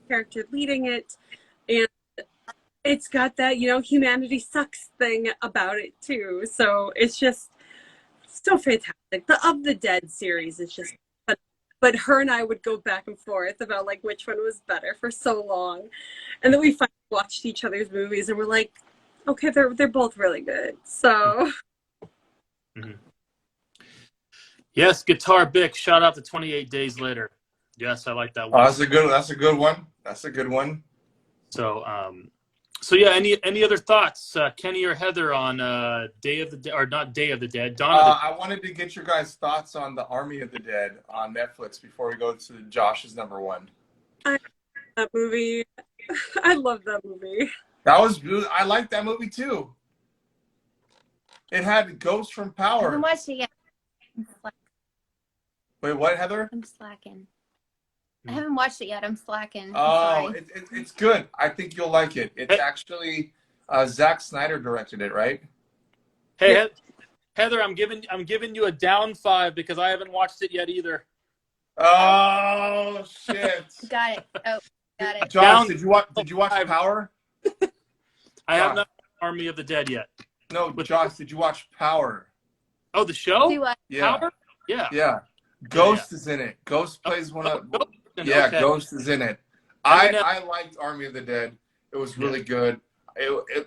character leading it, and it's got that, you know, humanity sucks thing about it too. So it's just so fantastic. The Of the Dead series is just fun. But her and I would go back and forth about like which one was better for so long. And then we finally watched each other's movies and we're like, okay, they're both really good. So mm-hmm. Yes, Guitar Bick, shout out to 28 Days Later. Yes, I like that one. Oh, that's a good one. That's a good one. So yeah, any other thoughts, Kenny or Heather, on Day of the Dead, or not Day of the Dead? I wanted to get your guys' thoughts on the Army of the Dead on Netflix before we go to Josh's number one. That movie, I love that movie. I like that movie too. It had Ghost from Power. I haven't watched it yet. Wait, what, Heather? I'm slacking. I haven't watched it yet. I'm slacking. Oh, it's good. I think you'll like it. It's actually Zack Snyder directed it, right? Hey, Heather, I'm giving you a down 5 because I haven't watched it yet either. Oh shit! Got it. Oh, got it. Josh, did you watch Power? I have not Army of the Dead yet. No, Josh, did you watch Power? Oh, the show? Yeah. Power? Yeah. Yeah. Ghost is in it. Ghost plays one of. Yeah, okay. Ghost is in it. I liked Army of the Dead. It was really good.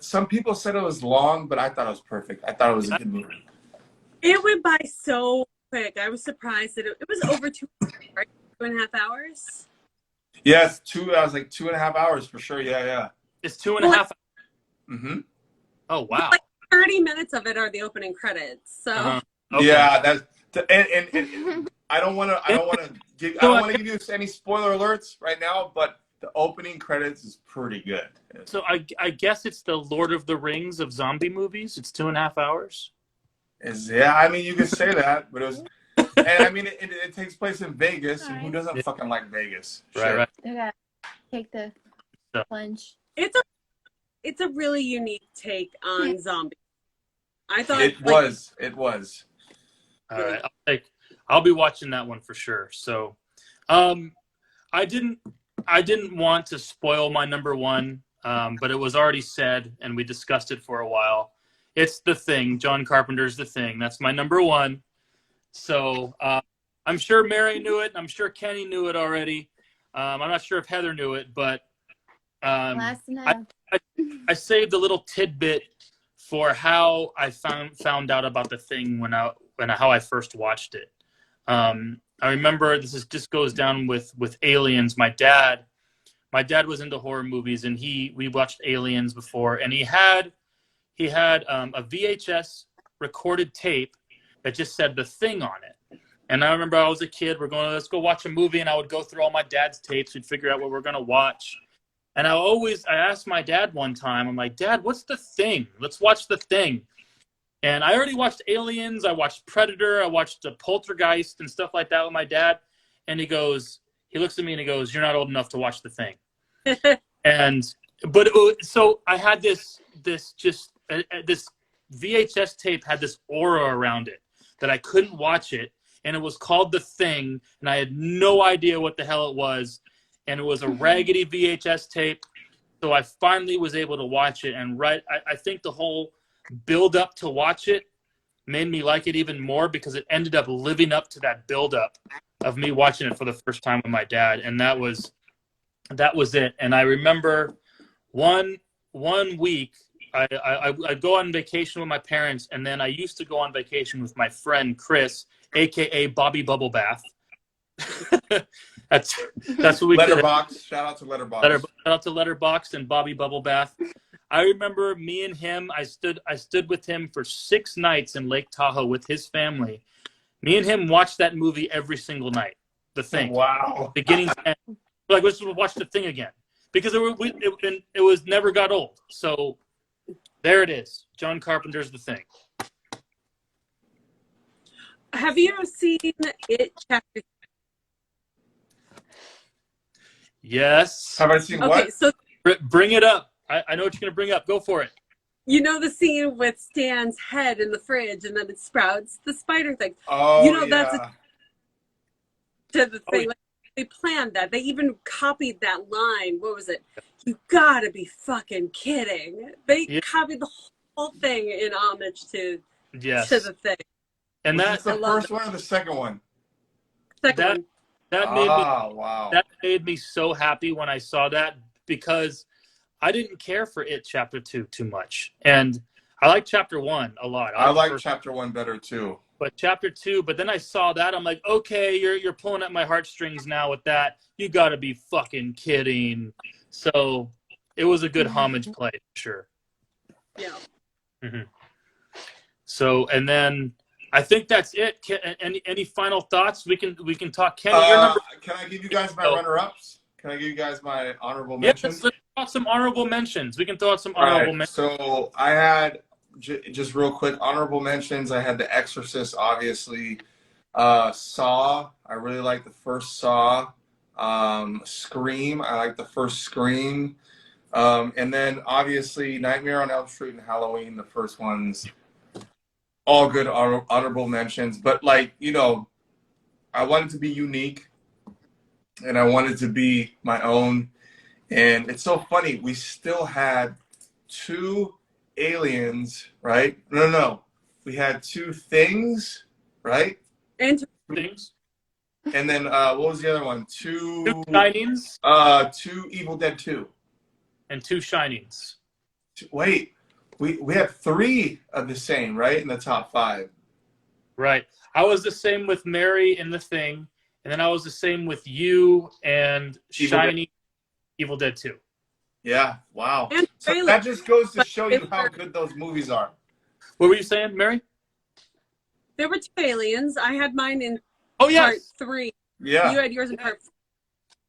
Some people said it was long, but I thought it was perfect. I thought it was a good movie. It went by so quick. I was surprised that it was over 2 hours, right? 2.5 hours. Yes, I was like 2.5 hours for sure. Yeah. It's 2.5. Mm-hmm. Oh wow. Like 30 minutes of it are the opening credits. So okay. Yeah, that's and I don't want to give you any spoiler alerts right now, but the opening credits is pretty good. So I guess it's the Lord of the Rings of zombie movies. It's 2.5 hours. I mean, you could say that, but it was, and I mean, it takes place in Vegas, and who doesn't fucking like Vegas? Right. Okay. Take the plunge. It's a really unique take on zombies. I thought it was. All right, I'll be watching that one for sure. So, I didn't want to spoil my number one, but it was already said, and we discussed it for a while. It's The Thing. John Carpenter's The Thing. That's my number one. So I'm sure Mary knew it. I'm sure Kenny knew it already. I'm not sure if Heather knew it, but I saved a little tidbit for how I found out about The Thing when how I first watched it. I remember just goes down with Aliens. My dad was into horror movies, and we watched Aliens before, and he had a VHS recorded tape that just said The Thing on it. And I remember I was a kid. Let's go watch a movie, and I would go through all my dad's tapes. We'd figure out what we're gonna watch. And I asked my dad one time, I'm like, Dad, what's The Thing? Let's watch The Thing. And I already watched Aliens. I watched Predator. I watched Poltergeist and stuff like that with my dad. And he looks at me and he goes, you're not old enough to watch The Thing. So I had this VHS tape had this aura around it that I couldn't watch it. And it was called The Thing. And I had no idea what the hell it was. And it was a raggedy VHS tape. So I finally was able to watch it, and I think the whole build up to watch it made me like it even more because it ended up living up to that build up of me watching it for the first time with my dad, and that was it. And I remember one week I'd go on vacation with my parents, and then I used to go on vacation with my friend Chris, aka Bobby Bubble Bath. that's what we Letterbox. Shout out to Letterbox. Shout out to Letterbox and Bobby Bubble Bath. I remember me and him. I stood with him for 6 nights in Lake Tahoe with his family. Me and him watched that movie every single night. The Thing. Wow. Beginning to end. We're like, let's watch The Thing again because it was never got old. So there it is. John Carpenter's The Thing. Have you ever seen It Chapter? Yes. Have I seen what? Okay, so Bring it up. I know what you're going to bring up. Go for it. you know the scene with Stan's head in the fridge and then it sprouts the spider thing. Oh, you know, yeah. that's to the thing. Like, they planned that. They even copied that line. What was it? You gotta be fucking kidding. They copied the whole thing in homage to the Thing. And Was this the first one or the second one? Second one. That made me so happy when I saw that because I didn't care for It Chapter 2 too much. And I like Chapter 1 a lot. I like Chapter 1 better too. But Chapter 2, but then I saw that, I'm like, okay, you're pulling at my heartstrings now with that. You gotta be fucking kidding. So it was a good homage play, sure. Yeah. Mm-hmm. So, and then I think that's it. Any final thoughts? We can talk. Kenny, your number. Can I give you guys my runner-ups? Can I give you guys my honorable mentions? Let's throw out some honorable mentions. We can throw out some honorable mentions. So I had, just real quick, honorable mentions. I had The Exorcist, obviously. Saw. I really like the first Saw. Scream. I like the first Scream. And then, obviously, Nightmare on Elm Street and Halloween, the first ones. All good honorable mentions. But, like, you know, I wanted to be unique. And I wanted to be my own. And it's so funny. We still had 2 aliens, right? No. We had 2 things, right? And Things. And then what was the other one? 2 Shinings. 2 Evil Dead 2. And 2 Shinings. Wait, we had 3 of the same, right? In the top 5. Right. I was the same with Mary in The Thing, and then I was the same with you and Shining, Evil Dead 2. Yeah. Wow. And so that just goes to show you how good those movies are. What were you saying, Mary? There were 2 aliens. I had mine in yes. part 3. Yeah. You had yours in part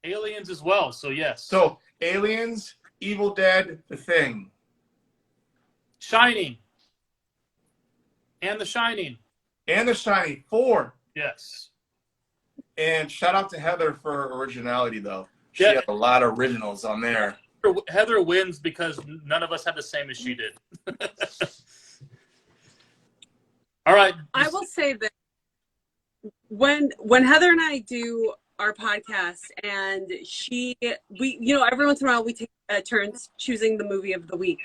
4. Aliens as well, so yes. So, Aliens, Evil Dead, The Thing. Shining. And The Shining. And The Shining, 4. Yes. And shout out to Heather for her originality, though. She had a lot of originals on there. Heather wins because none of us had the same as she did. All right. I will say that when Heather and I do our podcast and we you know, every once in a while we take turns choosing the movie of the week,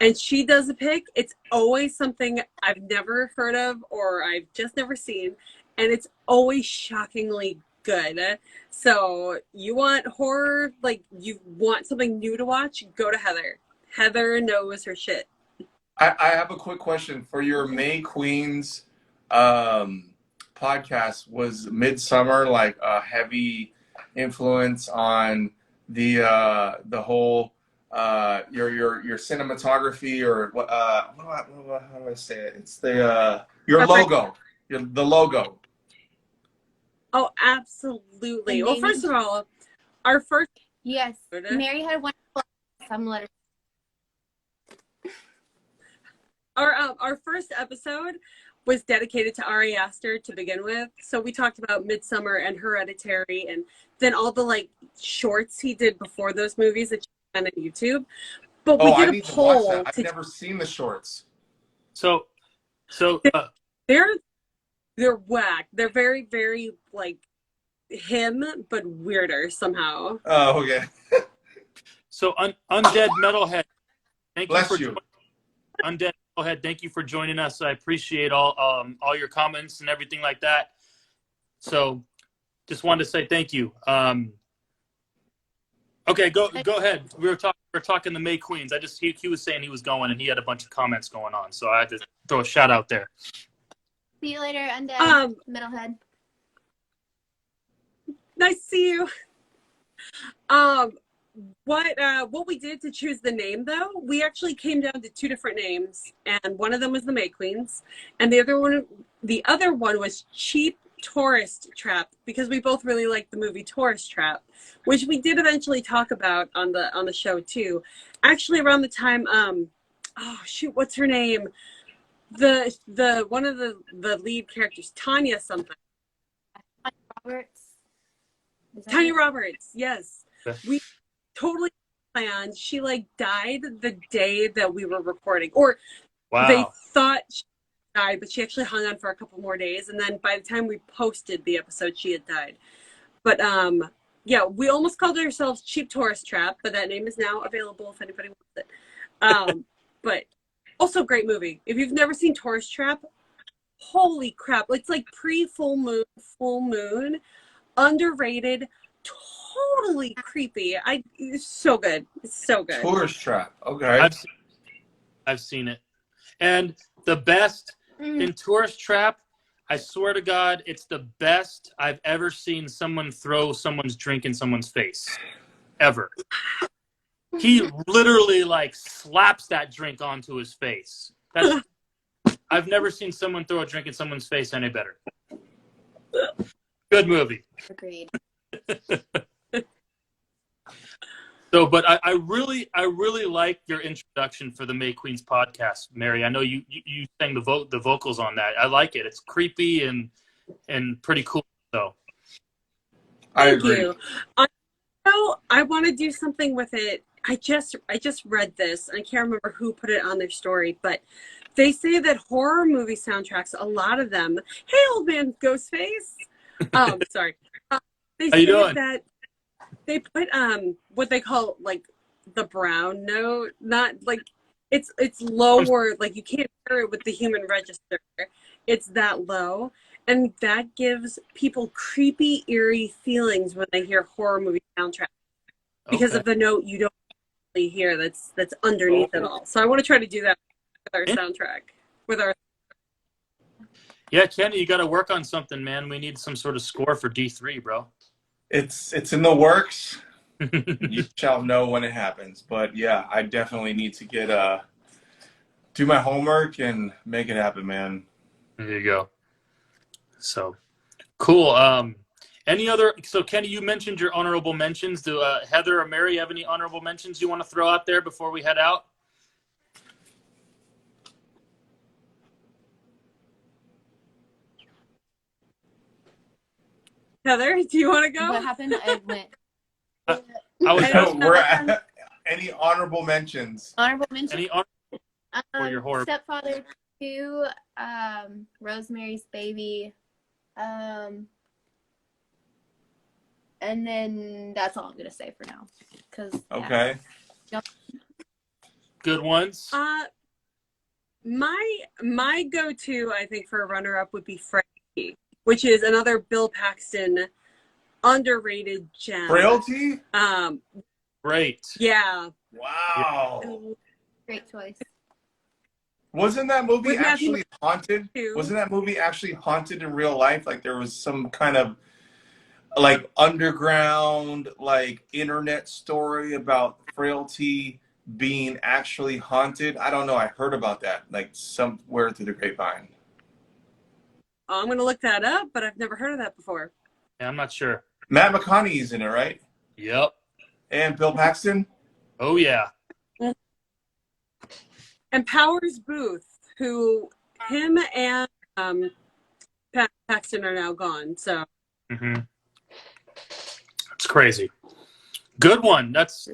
and she does a pick, it's always something I've never heard of or I've just never seen, and it's always shockingly good. So you want horror, like you want something new to watch, go to Heather. Heather knows her shit. I have a quick question for your May Queens podcast. Was Midsummer like a heavy influence on the whole your cinematography, or what? How do I say it? It's the your logo, the logo. Oh, absolutely. Well, first of all, our first Mary had one some letters. Our first episode was dedicated to Ari Aster to begin with. So we talked about Midsummer and Hereditary, and then all the like shorts he did before those movies that you can find on YouTube. But we did a poll. To watch that. I've never seen the shorts. So they're whack. They're very, very like him, but weirder somehow. Oh, okay. So Undead Metalhead, thank you Bless for you. Undead Metalhead. Thank you for joining us. I appreciate all your comments and everything like that. So, just wanted to say thank you. Okay, go ahead. We were talking the May Queens. He was saying he was going and he had a bunch of comments going on, so I had to throw a shout out there. See you later, Undead Metalhead. Nice to see you. What we did to choose the name, though, we actually came down to 2 different names, and one of them was the May Queens, and the other one was Cheap Tourist Trap, because we both really liked the movie Tourist Trap, which we did eventually talk about on the show too. Actually, around the time, oh shoot, what's her name? The one of the lead characters, Tanya something. Roberts. Tanya Roberts, yes. We totally planned. She died the day that we were recording, or they thought she died, but she actually hung on for a couple more days, and then by the time we posted the episode, she had died. But yeah, we almost called ourselves Cheap Tourist Trap, but that name is now available if anybody wants it. But also great movie. If you've never seen Tourist Trap, holy crap! It's like pre-full moon, underrated, totally creepy. It's so good. It's so good. Tourist Trap. Okay. I've seen it, and the best in Tourist Trap. I swear to God, it's the best I've ever seen someone throw someone's drink in someone's face, ever. He literally slaps that drink onto his face. I've never seen someone throw a drink in someone's face any better. Good movie. Agreed. So, but I really like your introduction for the May Queens podcast, Mary. I know you sang the vocals on that. I like it. It's creepy and pretty cool. So, I agree. Thank you. I want to do something with it. I just read this, and I can't remember who put it on their story, but they say that horror movie soundtracks, a lot of them. Hey, old man, Ghostface. Sorry. They How you say doing? that they put what they call the brown note, not it's lower, you can't hear it with the human register. It's that low, and that gives people creepy, eerie feelings when they hear horror movie soundtracks because of the note you don't really hear that's underneath it all. So I want to try to do that with our soundtrack. Yeah, Kenny, you got to work on something, man. We need some sort of score for D3, bro. It's in the works. You shall know when it happens. But yeah, I definitely need to do my homework and make it happen, man. There you go. So cool. So Kenny, you mentioned your honorable mentions. Do Heather or Mary have any honorable mentions you want to throw out there before we head out? Heather, do you want to go? What happened? I went. We're at any honorable mentions. Honorable mention. Any for your horror? Stepfather 2, Rosemary's Baby, and then that's all I'm gonna say for now. Okay. Good ones. My go-to, I think, for a runner-up would be Frankie, which is another Bill Paxton underrated gem. Frailty? Great. Yeah. Wow. Great choice. Wasn't that movie With actually Matthew haunted? too. Wasn't that movie actually haunted in real life? There was some kind of underground internet story about Frailty being actually haunted. I don't know. I heard about that somewhere through the grapevine. I'm going to look that up, but I've never heard of that before. Yeah, I'm not sure. Matt McConaughey's in it, right? Yep. And Bill Paxton? Oh, yeah. And Powers Booth, him and Paxton are now gone. So. It's crazy. Good one. That's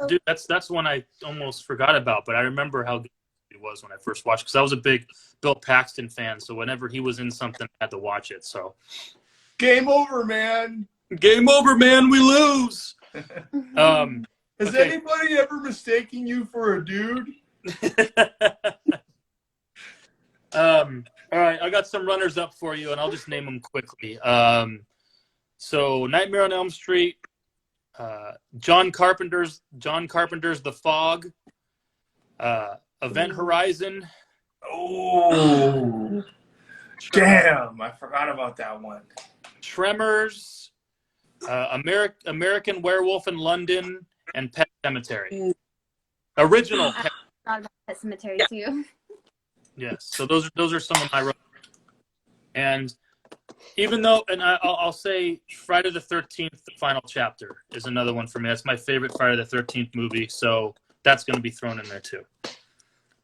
one I almost forgot about, but I remember how good it was when I first watched, because I was a big Bill Paxton fan. So whenever he was in something, I had to watch it. So Game over, man. Game over, man. We lose. Has Okay. anybody ever mistaken you for a dude? All right, I got some runners up for you, and I'll just name them quickly. So Nightmare on Elm Street, John Carpenter's The Fog, Event Horizon. Oh, damn! I forgot about that one. Tremors, American Werewolf in London, and Pet Cemetery. Original Pet. I thought about Pet Cemetery too. Yes, so those are some of my runners. And even though, and I'll say Friday the 13th, the final chapter is another one for me. That's my favorite Friday the 13th movie, so that's going to be thrown in there too.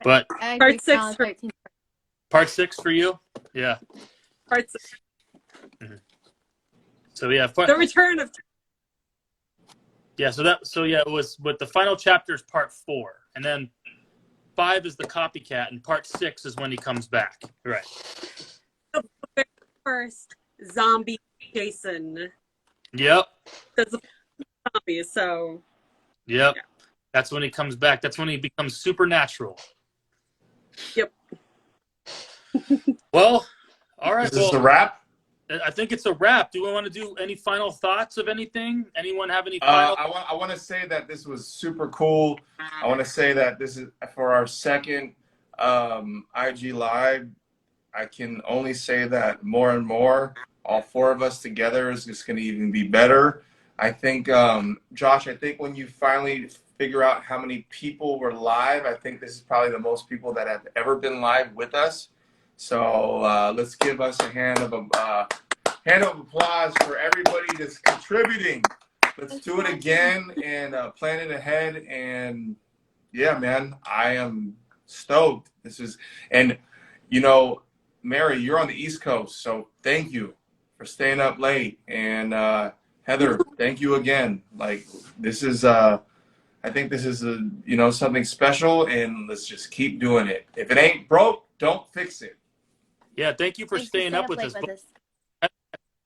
But Part 6 for part 6 for you, yeah. Part 6. Mm-hmm. So yeah, The return of. Yeah, so it was. But the final chapter is part 4, and then 5 is the copycat, and part 6 is when he comes back. Right. The very first zombie Jason. Yep. That's a zombie, so. Yep. Yeah. That's when he comes back. That's when he becomes supernatural. Yep. Well, all right. Is this a wrap? I think it's a wrap. Do we want to do any final thoughts of anything? Anyone have any final? I want to say that this was super cool. I want to say that this is for our second IG Live. I can only say that more and more, all 4 of us together is just going to even be better. I think, Josh, I think when you finally figure out how many people were live, I think this is probably the most people that have ever been live with us. So let's give us a hand of applause for everybody that's contributing. Let's do it again and plan it ahead. And yeah, man, I am stoked. And you know, Mary, you're on the East Coast, so thank you for staying up late. And Heather, thank you again. Like this is, I think this is something special, and let's just keep doing it. If it ain't broke, don't fix it. Yeah, thank you for staying up with us. I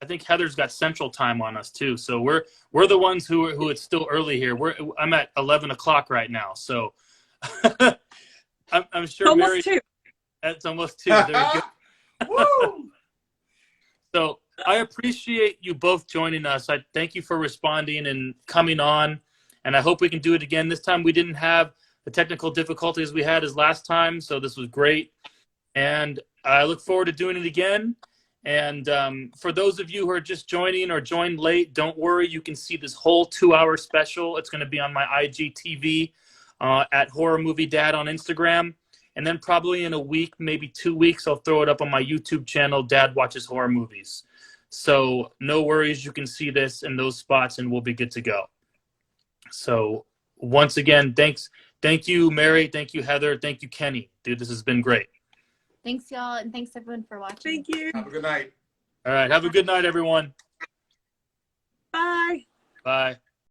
think Heather's got Central Time on us too, so we're the ones who it's still early here. I'm at 11 o'clock right now, so I'm sure Almost Mary. 2. That's almost 2. There you go. Woo! So I appreciate you both joining us. I thank you for responding and coming on, and I hope we can do it again. This time we didn't have the technical difficulties we had as last time, so this was great. And I look forward to doing it again. And for those of you who are just joining or joined late, don't worry. You can see this whole 2-hour special. It's going to be on my IGTV at Horror Movie Dad on Instagram. And then probably in a week, maybe 2 weeks, I'll throw it up on my YouTube channel, Dad Watches Horror Movies. So no worries. You can see this in those spots and we'll be good to go. So once again, thanks. Thank you, Mary. Thank you, Heather. Thank you, Kenny. Dude, this has been great. Thanks, y'all, and thanks everyone for watching. Thank you. Have a good night. All right. Have a good night, everyone. Bye. Bye.